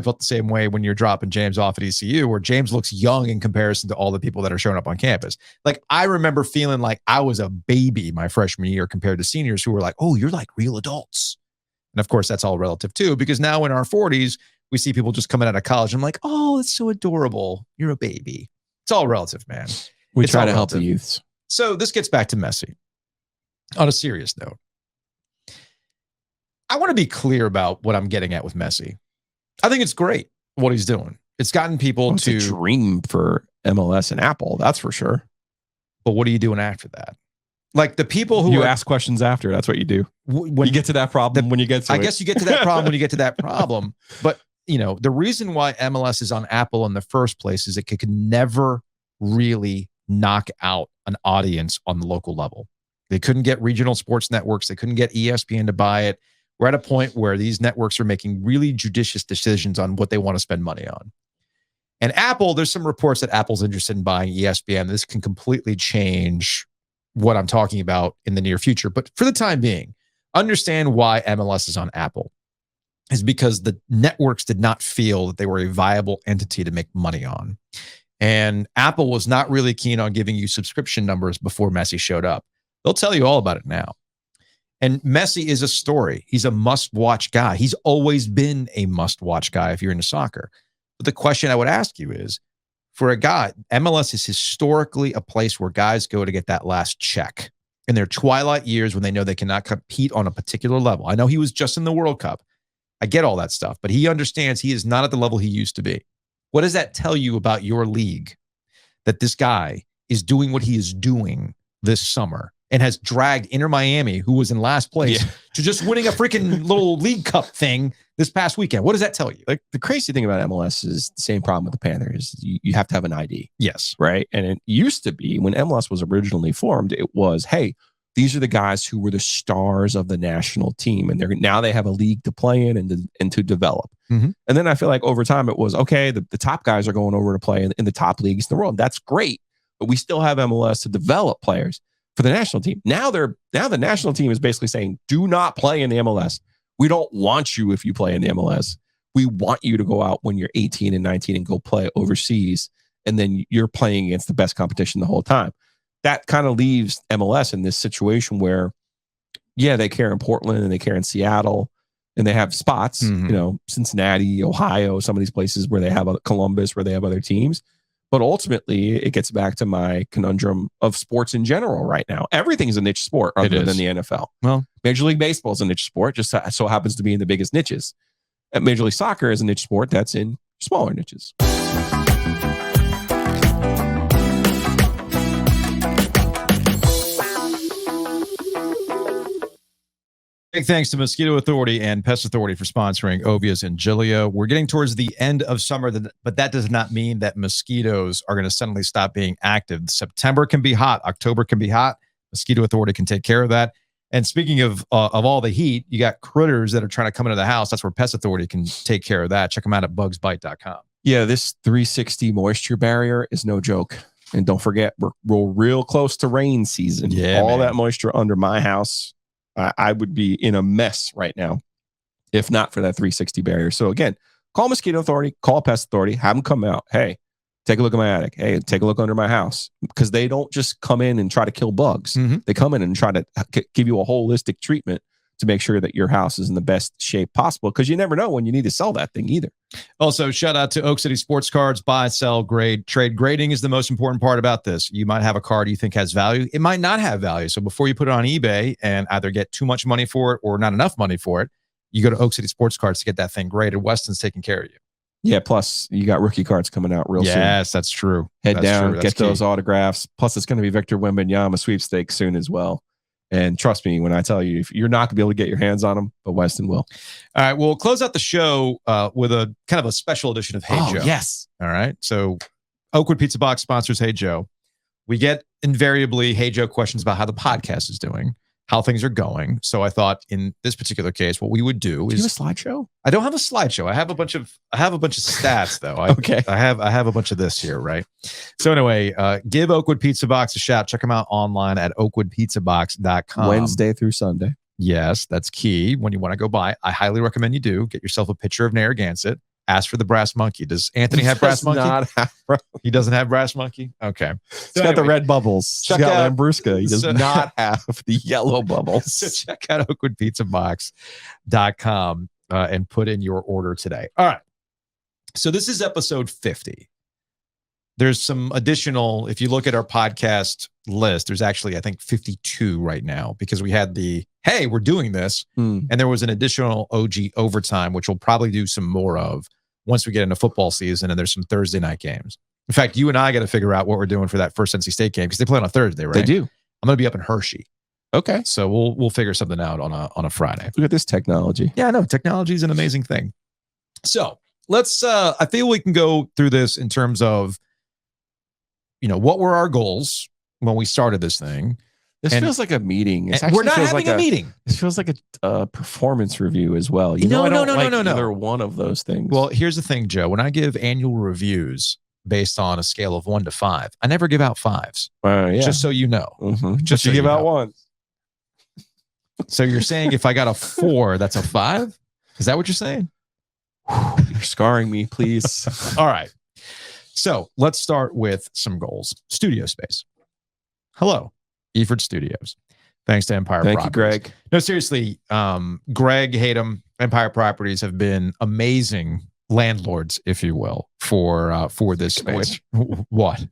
felt the same way when you're dropping James off at ECU, where James looks young in comparison to all the people that are showing up on campus. Like I remember feeling like I was a baby my freshman year compared to seniors who were like, oh, you're like real adults. And of course, that's all relative too, because now in our 40s, we see people just coming out of college. And I'm like, oh, it's so adorable. You're a baby. It's all relative, man. We It's try all to help relative. the youths. So this gets back to Messi. On a serious note, I want to be clear about what I'm getting at with Messi. I think it's great what he's doing. It's gotten people It's a dream for MLS and Apple, that's for sure. But what are you doing after that? Like the people who ask questions after. That's what you do. When you get to that problem, when you get to I it. guess you get to that problem when you get to that problem. But the reason why MLS is on Apple in the first place is it could never really knock out an audience on the local level. They couldn't get regional sports networks. They couldn't get ESPN to buy it. We're at a point where these networks are making really judicious decisions on what they want to spend money on. And Apple, there's some reports that Apple's interested in buying ESPN. This can completely change what I'm talking about in the near future. But for the time being, understand why MLS is on Apple is because the networks did not feel that they were a viable entity to make money on. And Apple was not really keen on giving you subscription numbers before Messi showed up. They'll tell you all about it now. And Messi is a story. He's a must-watch guy. He's always been a must-watch guy if you're into soccer. But the question I would ask you is, for a guy, MLS is historically a place where guys go to get that last check in their twilight years when they know they cannot compete on a particular level. I know he was just in the World Cup. I get all that stuff, but he understands he is not at the level he used to be. What does that tell you about your league? That this guy is doing what he is doing this summer and has dragged Inter Miami, who was in last place, to just winning a freaking little League Cup thing this past weekend. What does that tell you? Like the crazy thing about MLS is the same problem with the Panthers. You have to have an ID. Yes. Right. And it used to be when MLS was originally formed, it was, hey, these are the guys who were the stars of the national team. And now they have a league to play in and to develop. Mm-hmm. And then I feel like over time it was, okay, the top guys are going over to play in the top leagues in the world. That's great. But we still have MLS to develop players for the national team. Now the national team is basically saying, do not play in the MLS. We don't want you if you play in the MLS. We want you to go out when you're 18 and 19 and go play overseas. And then you're playing against the best competition the whole time. That kind of leaves MLS in this situation where, yeah, they care in Portland and they care in Seattle, and they have spots, Mhm. you know, Cincinnati, Ohio, some of these places where they have Columbus, where they have other teams. But ultimately, it gets back to my conundrum of sports in general right now. Everything is a niche sport other than the NFL. Well, Major League Baseball is a niche sport, just so happens to be in the biggest niches. And Major League Soccer is a niche sport that's in smaller niches. big thanks to Mosquito Authority and Pest Authority for sponsoring Ovies and Giglio. We're getting towards the end of summer, but that does not mean that mosquitoes are going to suddenly stop being active. September can be hot. October can be hot. Mosquito Authority can take care of that. And speaking of all the heat, you got critters that are trying to come into the house. That's where Pest Authority can take care of that. Check them out at bugsbite.com. Yeah, this 360 moisture barrier is no joke. And don't forget, we're real close to rain season. Yeah, all man. that moisture under my house, I would be in a mess right now if not for that 360 barrier. So again, call Mosquito Authority, call Pest Authority, have them come out. Hey, take a look at my attic. Hey, take a look under my house. Because they don't just come in and try to kill bugs. Mm-hmm. They come in and try to give you a holistic treatment to make sure that your house is in the best shape possible, because you never know when you need to sell that thing either. Also, shout out to Oak City Sports Cards. Buy, sell, grade, trade. Grading is the most important part about this. You might have a card you think has value. It might not have value. So before you put it on eBay and either get too much money for it or not enough money for it, you go to Oak City Sports Cards to get that thing graded. Weston's taking care of you. Yeah, plus you got rookie cards coming out real soon. Yes, that's true. Head That's down, true. get That's key. those autographs. Plus, it's going to be Victor Wembanyama sweepstakes soon as well. And trust me when I tell you, if you're not going to be able to get your hands on them, but Weston will. All right, we'll close out the show with a kind of a special edition of Hey Joe. Yes. All right. So Oakwood Pizza Box sponsors Hey Joe. We get invariably Hey Joe questions about how the podcast is doing, how things are going. So I thought in this particular case, what we would do Do is you have a slideshow? I don't have a slideshow. I have a bunch of stats though. Okay. I have a bunch of this here, right? So anyway, give Oakwood Pizza Box a shout. Check them out online at oakwoodpizzabox.com. Wednesday through Sunday. Yes, that's key when you want to go by. I highly recommend you do. Get yourself a picture of Narragansett. Ask for the brass monkey. Does Anthony have brass monkey? He doesn't have brass monkey? Okay. He's got the red bubbles. check He's got out- Lambrusca. He does so- not have the yellow bubbles. So check out oakwoodpizzabox.com and put in your order today. All right. So this is episode 50. There's some additional, if you look at our podcast list, there's actually, I think, 52 right now because we had the, hey, we're doing this. And there was an additional OG overtime, which we'll probably do some more of once we get into football season and there's some Thursday night games. In fact, you and I got to figure out what we're doing for that first NC State game because they play on a Thursday, right? They do. I'm going to be up in Hershey. Okay. So we'll figure something out on a Friday. Look at this technology. Yeah, I know. Technology is an amazing thing. So let's, I feel we can go through this in terms of, what were our goals when we started this thing? This And- feels like a meeting. It And actually we're not feels having like a meeting. This feels like a performance review as well. No, I don't no, like no. either one of those things. Well, here's the thing, Joe. When I give annual reviews based on a scale of 1 to 5, I never give out 5s. Yeah. Just so you know. Mhm. Just you so give you out know. one. So you're saying if I got a 4, that's a 5? Is that what you're saying? You're scarring me, please. All right. So let's start with some goals. Studio space. Hello, Eford Studios. Thanks to Empire Thank you, Properties. Greg. No, seriously, Greg, Hayden, Empire Properties have been amazing landlords, if you will, for this space. What?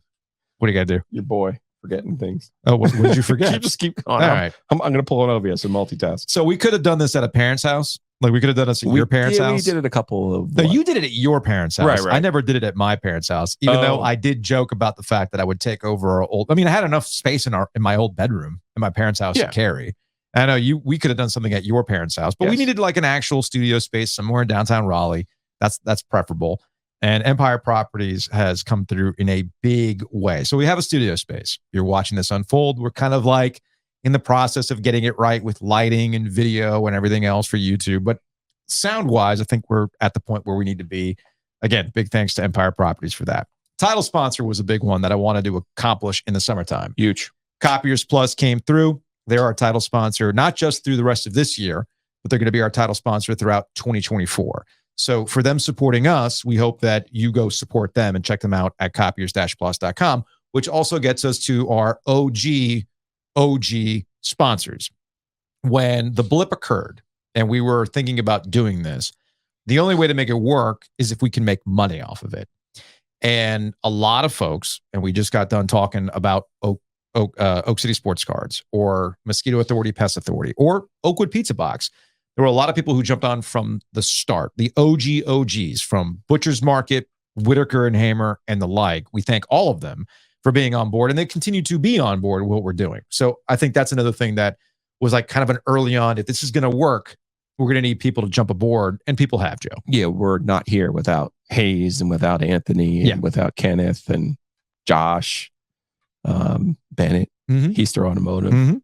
What do you got to do? Your boy forgetting things. Oh, what did you forget? You just keep going. All right. I'm going to pull an OVS and multitask. So we could have done this at a parent's house. Like we could have done this at your parents' house. We did it a couple of. No, you did it at your parents' house. Right. I never did it at my parents' house, even though I did joke about the fact that I would take over our old. I mean, I had enough space in my old bedroom in my parents' house to carry. I know we could have done something at your parents' house, but we needed like an actual studio space somewhere in downtown Raleigh. That's preferable. And Empire Properties has come through in a big way. So we have a studio space. You're watching this unfold. We're kind of like in the process of getting it right with lighting and video and everything else for YouTube, but sound-wise, I think we're at the point where we need to be. Again, big thanks to Empire Properties for that. Title sponsor was a big one that I wanted to accomplish in the summertime. Huge. Copiers Plus came through. They're our title sponsor, not just through the rest of this year, but they're going to be our title sponsor throughout 2024. So for them supporting us, we hope that you go support them and check them out at copiers-plus.com, which also gets us to our OG sponsors. When the blip occurred, and we were thinking about doing this, the only way to make it work is if we can make money off of it. And a lot of folks, and we just got done talking about Oak City Sports Cards or Mosquito Authority Pest Authority or Oakwood Pizza Box. There were a lot of people who jumped on from the start, the OGs from Butcher's Market, Whitaker and Hamer, and the like. We thank all of them for being on board, and they continue to be on board with what we're doing. So I think that's another thing that was like kind of an early on, if this is going to work, we're going to need people to jump aboard, and people have, Joe. Yeah, we're not here without Hayes and without Anthony and without Kenneth and Josh, Bennett, Heister Automotive,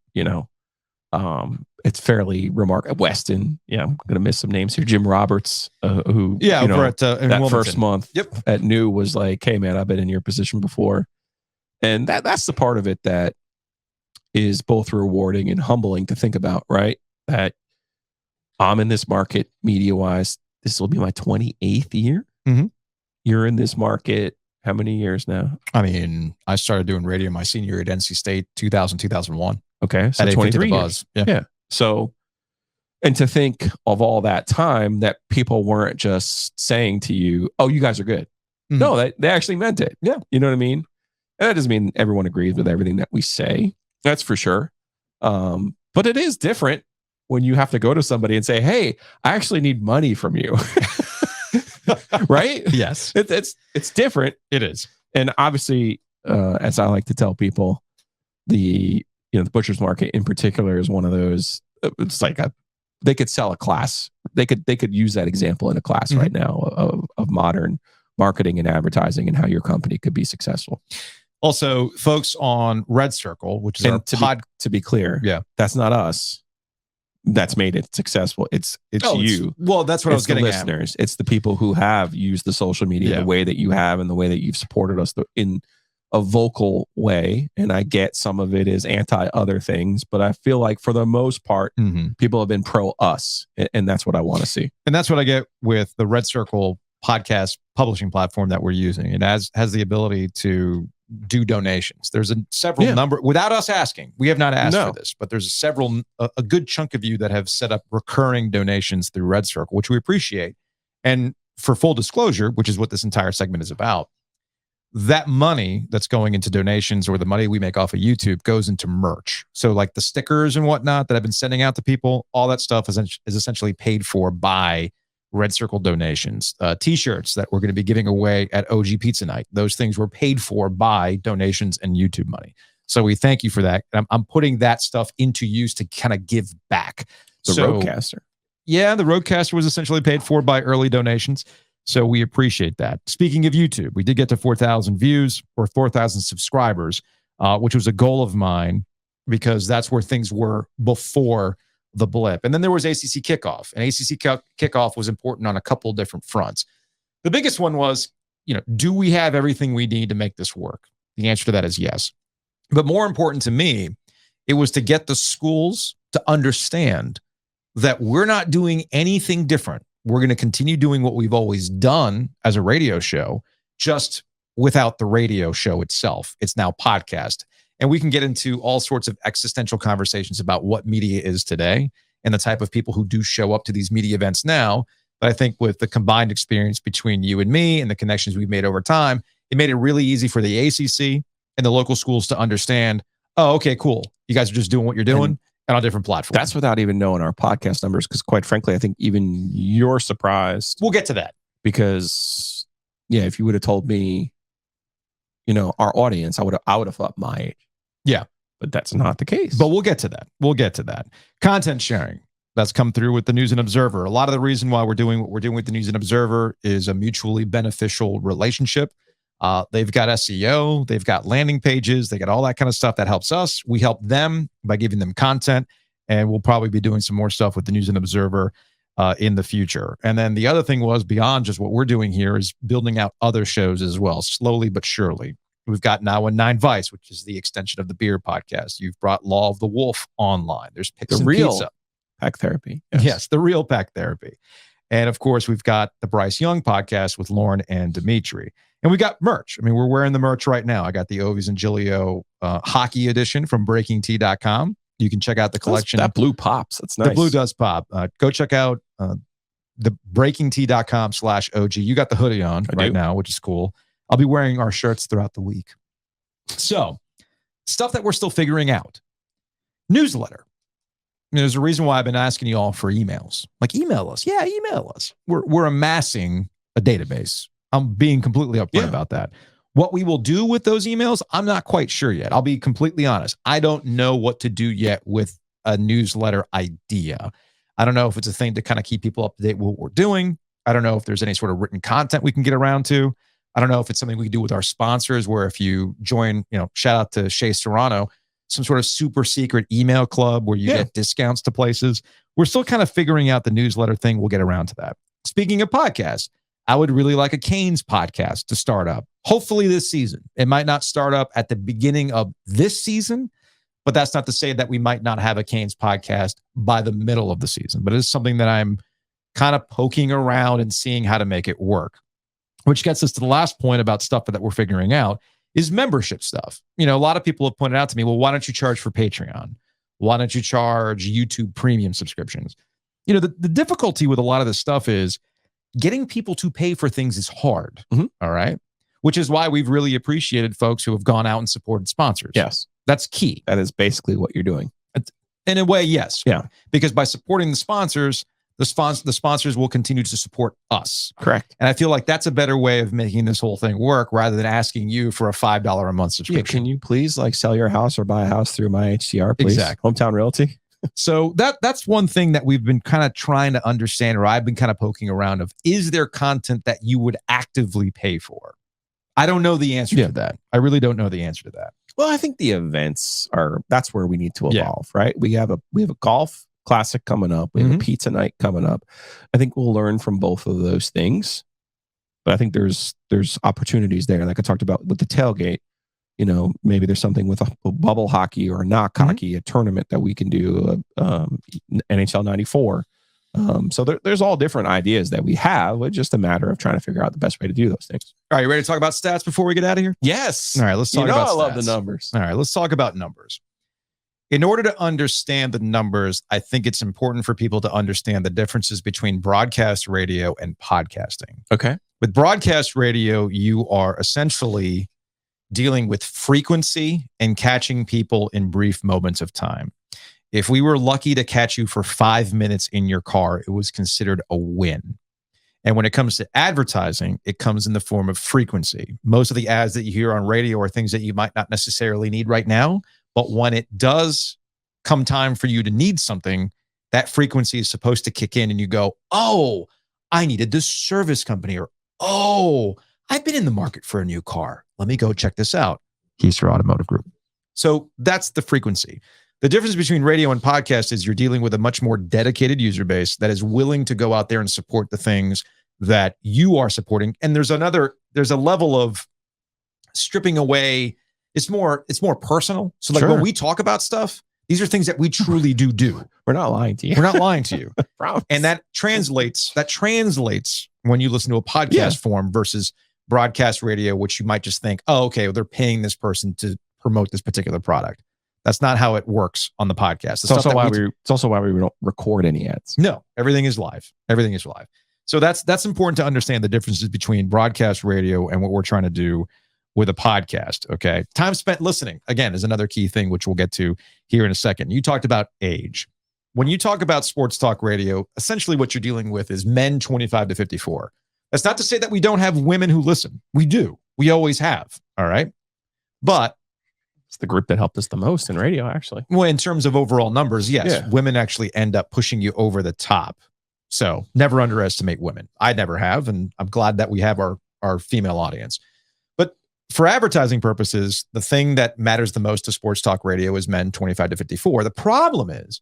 it's fairly remarkable. Weston, I'm going to miss some names here. Jim Roberts, who, over at that Wilmington. first month at New was like, hey man, I've been in your position before. And that's the part of it that is both rewarding and humbling to think about, right? That I'm in this market media-wise. This will be my 28th year. You're in this market how many years now? I mean, I started doing radio my senior year at NC State, 2000, 2001. Okay, so 23 years. Yeah. So, and to think of all that time that people weren't just saying to you, oh, you guys are good. No, they actually meant it. Yeah. You know what I mean? And that doesn't mean everyone agrees with everything that we say. That's for sure. But it is different when you have to go to somebody and say, hey, I actually need money from you. Right? Yes. It's different. It is. And obviously, as I like to tell people, the butcher's market in particular is one of those. It's like they could sell a class. They could use that example in a class right now of modern marketing and advertising and how your company could be successful. Also, folks on Red Circle, which is our to be clear, that's not us. That's made it successful. It's you. Well, that's what I was getting at. Listeners. It's the people who have used the social media the way that you have and the way that you've supported us in a vocal way. And I get some of it is anti other things, but I feel like for the most part, people have been pro us. And that's what I want to see. And that's what I get with the Red Circle podcast publishing platform that we're using. It has the ability to do donations. There's several number without us asking. We have not asked for this, but there's a good chunk of you that have set up recurring donations through Red Circle, which we appreciate. And for full disclosure, which is what this entire segment is about, that money that's going into donations or the money we make off of YouTube goes into merch. So like the stickers and whatnot that I've been sending out to people, all that stuff is essentially paid for by Red Circle donations. T-shirts that we're going to be giving away at OG Pizza Night. Those things were paid for by donations and YouTube money. So we thank you for that. I'm putting that stuff into use to kind of give back. The Roadcaster. Yeah, the Roadcaster was essentially paid for by early donations. So we appreciate that. Speaking of YouTube, we did get to 4,000 views or 4,000 subscribers, which was a goal of mine because that's where things were before the blip. And then there was ACC kickoff, and ACC kickoff was important on a couple of different fronts. The biggest one was, do we have everything we need to make this work? The answer to that is yes. But more important to me, it was to get the schools to understand that we're not doing anything different. We're going to continue doing what we've always done as a radio show, just without the radio show itself. It's now podcast. And we can get into all sorts of existential conversations about what media is today and the type of people who do show up to these media events now. But I think with the combined experience between you and me and the connections we've made over time, it made it really easy for the ACC and the local schools to understand, oh, okay, cool. You guys are just doing what you're doing and on different platforms. That's without even knowing our podcast numbers, because quite frankly, I think even you're surprised. We'll get to that. Because, if you would have told me, our audience, I would have thought my age. Yeah. But that's not the case. But we'll get to that. Content sharing. That's come through with the News and Observer. A lot of the reason why we're doing what we're doing with the News and Observer is a mutually beneficial relationship. They've got SEO, they've got landing pages, they got all that kind of stuff that helps us. We help them by giving them content, and we'll probably be doing some more stuff with the News and Observer in the future. And then the other thing was, beyond just what we're doing here, is building out other shows as well, slowly but surely. We've got Now and 9 Vice, which is the extension of the beer podcast. You've brought Law of the Wolf online. There's Picks and Pizza. Pack Therapy. Yes, the real Pack Therapy. And of course, we've got the BryceYoung podcast with Lauren and Dimitri. And we got merch. I mean, we're wearing the merch right now. I got the Ovies and Giglio hockey edition from breakingt.com. You can check out the collection. That blue pops. That's nice. The blue does pop. Go check out the breakingtea.com/OG. You got the hoodie on right now, which is cool. I'll be wearing our shirts throughout the week. So, stuff that we're still figuring out. Newsletter. There's a reason why I've been asking you all for emails. Like, email us. Yeah, email us. We're amassing a database. I'm being completely upfront about that. What we will do with those emails, I'm not quite sure yet. I'll be completely honest. I don't know what to do yet with a newsletter idea. I don't know if it's a thing to kind of keep people up to date with what we're doing. I don't know if there's any sort of written content we can get around to. I don't know if it's something we can do with our sponsors, where if you join, shout out to Shea Serrano, some sort of super secret email club where you get discounts to places. We're still kind of figuring out the newsletter thing. We'll get around to that. Speaking of podcasts, I would really like a Canes podcast to start up. Hopefully this season. It might not start up at the beginning of this season, but that's not to say that we might not have a Canes podcast by the middle of the season. But it is something that I'm kind of poking around and seeing how to make it work. Which gets us to the last point about stuff that we're figuring out is membership stuff. A lot of people have pointed out to me, well, why don't you charge for Patreon? Why don't you charge YouTube premium subscriptions? The difficulty with a lot of this stuff is getting people to pay for things is hard. All right. Which is why we've really appreciated folks who have gone out and supported sponsors. Yes. That's key. That is basically what you're doing. In a way, yes. Yeah. Because by supporting the sponsors, the sponsors will continue to support us. Correct. And I feel like that's a better way of making this whole thing work rather than asking you for a $5 a month subscription. Can you please sell your house or buy a house through my HCR, please? Exactly. Hometown Realty. So that's one thing that we've been kind of trying to understand, or I've been kind of poking around of, is there content that you would actively pay for? I don't know the answer to that. I really don't know the answer to that. Well, I think the events that's where we need to evolve, right? We have a golf classic coming up. We have a pizza night coming up. I think we'll learn from both of those things. But I think there's opportunities there. Like I talked about with the tailgate, maybe there's something with a bubble hockey or a knock hockey, a tournament that we can do, NHL 94. So there's all different ideas that we have. It's just a matter of trying to figure out the best way to do those things. All right, you ready to talk about stats before we get out of here? Yes. All right, let's talk about stats. I love the numbers. All right, let's talk about numbers. In order to understand the numbers, I think it's important for people to understand the differences between broadcast radio and podcasting. Okay. With broadcast radio, you are essentially dealing with frequency and catching people in brief moments of time. If we were lucky to catch you for 5 minutes in your car, it was considered a win. And when it comes to advertising, it comes in the form of frequency. Most of the ads that you hear on radio are things that you might not necessarily need right now. But when it does come time for you to need something, that frequency is supposed to kick in and you go, oh, I needed this service company, or, oh, I've been in the market for a new car. Let me go check this out. Keister Automotive Group. So that's the frequency. The difference between radio and podcast is you're dealing with a much more dedicated user base that is willing to go out there and support the things that you are supporting. And there's a level of stripping away. It's more personal. So like when we talk about stuff, these are things that we truly do. We're not lying to you. We're not lying to you. Promise. And that translates when you listen to a podcast form versus broadcast radio, which you might just think, oh, okay, well, they're paying this person to promote this particular product. That's not how it works on the podcast. It's also why we don't record any ads. No, everything is live. Everything is live. So that's important to understand the differences between broadcast radio and what we're trying to do with a podcast. Okay. Time spent listening, again, is another key thing, which we'll get to here in a second. You talked about age. When you talk about sports talk radio, essentially what you're dealing with is men 25 to 54. That's not to say that we don't have women who listen. We do. We always have. All right. But it's the group that helped us the most in radio, actually. Well, in terms of overall numbers, yes, women actually end up pushing you over the top. So never underestimate women. I never have, and I'm glad that we have our female audience. But for advertising purposes, the thing that matters the most to sports talk radio is men 25 to 54. The problem is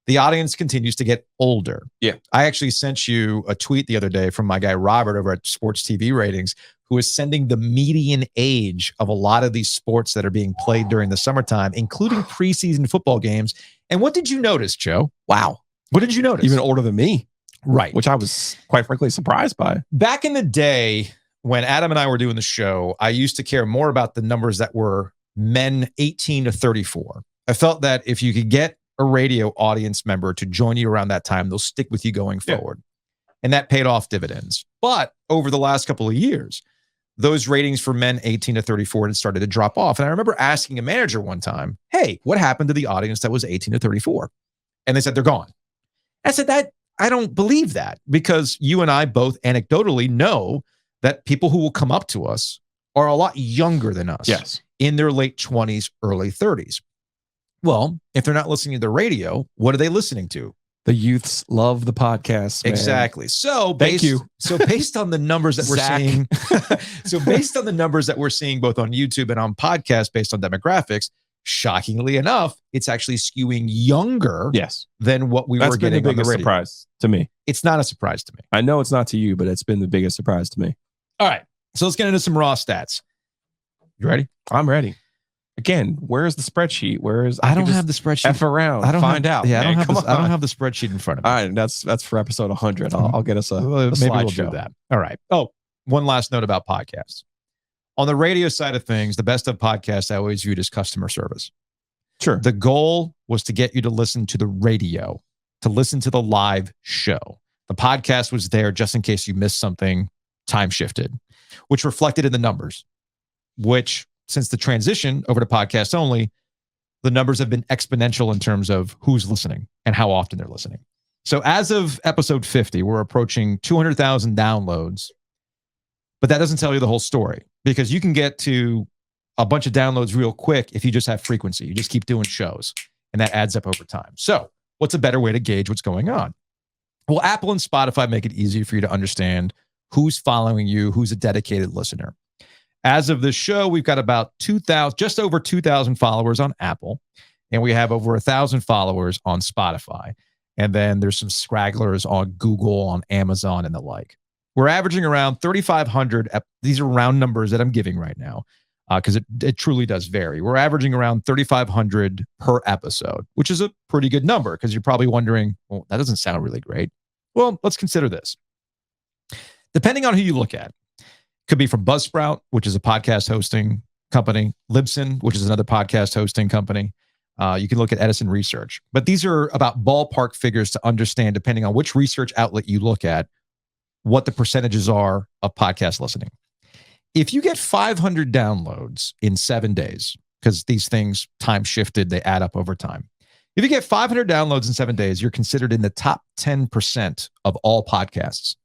the audience continues to get older. Yeah. I actually sent you a tweet the other day from my guy Robert over at Sports TV Ratings, who is sending the median age of a lot of these sports that are being played during the summertime, including preseason football games. And what did you notice, Joe? Wow. What did you notice? Even older than me. Right. Which I was quite frankly surprised by. Back in the day, when Adam and I were doing the show, I used to care more about the numbers that were men 18 to 34. I felt that if you could get a radio audience member to join you around that time, they'll stick with you going forward. And that paid off dividends. But over the last couple of years, those ratings for men 18 to 34 had started to drop off. And I remember asking a manager one time, hey, what happened to the audience that was 18 to 34? And they said, they're gone. I said, I don't believe that, because you and I both anecdotally know that people who will come up to us are a lot younger than us. Yes. In their late 20s, early 30s. Well, if they're not listening to the radio, what are they listening to? The youths love the podcast, man. Exactly. So Thank you. So based on the numbers that we're Zach. seeing, so based on the numbers that we're seeing both on YouTube and on podcasts based on demographics, shockingly enough, it's actually skewing younger than what we were getting the on the biggest radio. surprise to me. It's not a surprise to me. I know it's not to you, but it's been the biggest surprise to me. All right. So let's get into some raw stats. You ready? I'm ready. Again, where's the spreadsheet? I don't have the spreadsheet. F around. I don't find out. Yeah, man. I don't have the spreadsheet in front of me. All right, that's for episode 100. I'll get us a Maybe we'll slideshow. do that. All right. Oh, one last note about podcasts. On the radio side of things, the best of podcasts I always viewed as customer service. Sure. The goal was to get you to listen to the radio, to listen to the live show. The podcast was there just in case you missed something, time shifted, which reflected in the numbers, which since the transition over to podcast only, the numbers have been exponential in terms of who's listening and how often they're listening. So as of episode 50, we're approaching 200,000 downloads, but that doesn't tell you the whole story, because you can get to a bunch of downloads real quick if you just have frequency. You just keep doing shows, and that adds up over time. So what's a better way to gauge what's going on? Well, Apple and Spotify make it easier for you to understand who's following you, who's a dedicated listener. As of this show, we've got about 2,000, just over 2,000 followers on Apple, and we have over 1,000 followers on Spotify. And then there's some scragglers on Google, on Amazon, and the like. We're averaging around 3,500. These are round numbers that I'm giving right now, because it truly does vary. We're averaging around 3,500 per episode, which is a pretty good number, because you're probably wondering, well, that doesn't sound really great. Well, let's consider this. Depending on who you look at, could be from Buzzsprout, which is a podcast hosting company, Libsyn, which is another podcast hosting company. You can look at Edison Research, but these are about ballpark figures to understand, depending on which research outlet you look at, what the percentages are of podcast listening. If you get 500 downloads in 7 days, because these things time shifted, they add up over time. If you get 500 downloads in 7 days, you're considered in the top 10% of all podcasts.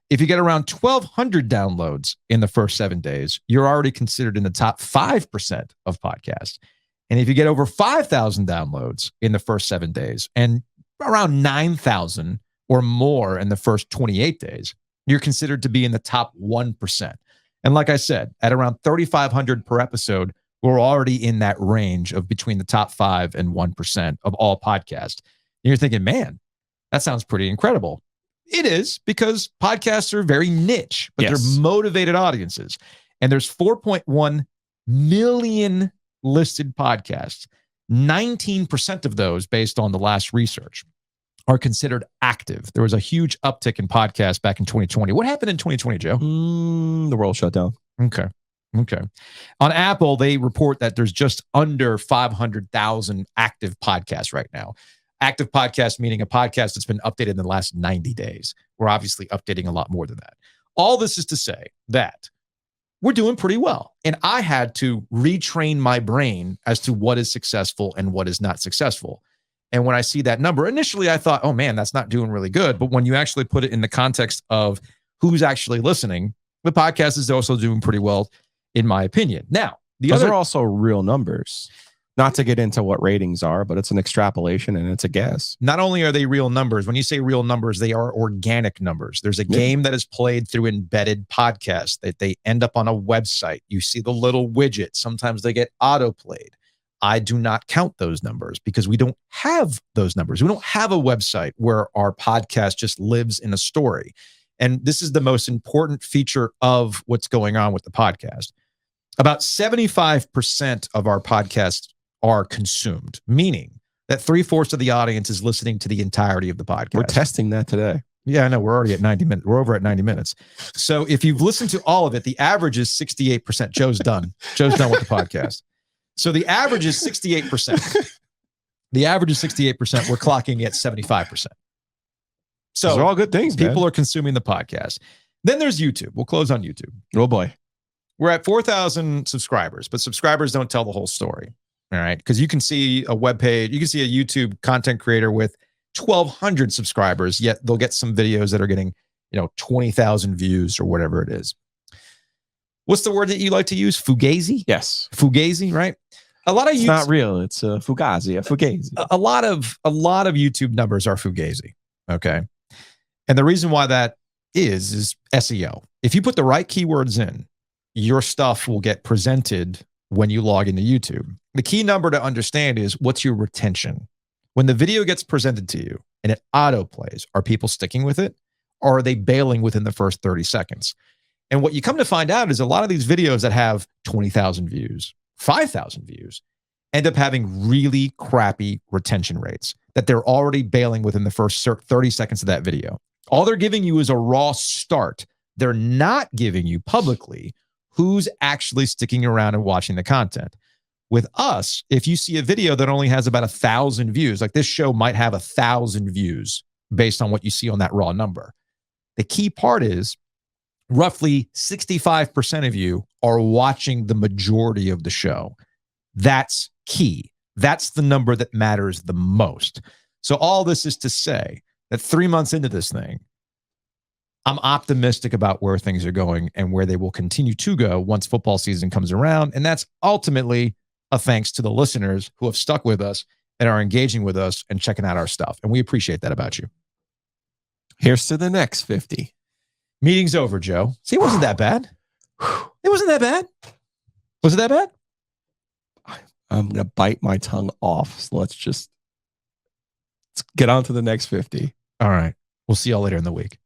If you get around 1,200 downloads in the first 7 days, you're already considered in the top 5% of podcasts. And if you get over 5,000 downloads in the first 7 days and around 9,000 or more in the first 28 days, you're considered to be in the top 1%. And like I said, at around 3,500 per episode, we're already in that range of between the top 5 and 1% of all podcasts. And you're thinking, man, that sounds pretty incredible. It is, because podcasts are very niche, but they're motivated audiences. And there's 4.1 million listed podcasts. 19% of those, based on the last research, are considered active. There was a huge uptick in podcasts back in 2020. What happened in 2020, Joe? The world shut down. Okay. On Apple, they report that there's just under 500,000 active podcasts right now. Active podcast meaning a podcast that's been updated in the last 90 days. We're obviously updating a lot more than that. All this is to say that we're doing pretty well. And I had to retrain my brain as to what is successful and what is not successful. And when I see that number, initially I thought, oh man, that's not doing really good. But when you actually put it in the context of who's actually listening, the podcast is also doing pretty well, in my opinion. Now, Those are also real numbers. Not to get into what ratings are, but it's an extrapolation and it's a guess. Not only are they real numbers, when you say real numbers, they are organic numbers. There's a game that is played through embedded podcasts that they end up on a website. You see the little widget. Sometimes they get auto-played. I do not count those numbers because we don't have those numbers. We don't have a website where our podcast just lives in a story. And this is the most important feature of what's going on with the podcast. About 75% of our podcasts are consumed, meaning that 3/4 of the audience is listening to the entirety of the podcast. We're testing that today. Yeah, I know. We're already at 90 minutes. We're over at 90 minutes. So if you've listened to all of it, the average is 68%. Joe's done. Joe's done with the podcast. So the average is 68%. The average is 68%. We're clocking at 75%. So those are all good things, people man. are consuming the podcast. Then there's YouTube. We'll close on YouTube. Oh boy. We're at 4,000 subscribers, but subscribers don't tell the whole story. All right. Because you can see a web page, you can see a YouTube content creator with 1,200 subscribers, yet they'll get some videos that are getting, 20,000 views or whatever it is. What's the word that you like to use? Fugazi? Yes. Fugazi, right? A lot of It's not real. It's a fugazi, a fugazi. A lot of YouTube numbers are fugazi. Okay. And the reason why that is SEO. If you put the right keywords in, your stuff will get presented when you log into YouTube. The key number to understand is what's your retention. When the video gets presented to you and it auto plays, are people sticking with it? Or are they bailing within the first 30 seconds? And what you come to find out is a lot of these videos that have 20,000 views, 5,000 views, end up having really crappy retention rates, that they're already bailing within the first 30 seconds of that video. All they're giving you is a raw start. They're not giving you publicly who's actually sticking around and watching the content. With us, if you see a video that only has about 1,000 views, like this show might have 1,000 views based on what you see on that raw number. The key part is roughly 65% of you are watching the majority of the show. That's key. That's the number that matters the most. So all this is to say that 3 months into this thing, I'm optimistic about where things are going and where they will continue to go once football season comes around. And that's ultimately a thanks to the listeners who have stuck with us and are engaging with us and checking out our stuff. And we appreciate that about you. Here's to the next 50. Meeting's over, Joe. See, it wasn't that bad. It wasn't that bad. Was it that bad? I'm going to bite my tongue off. So let's get on to the next 50. All right. We'll see y'all later in the week.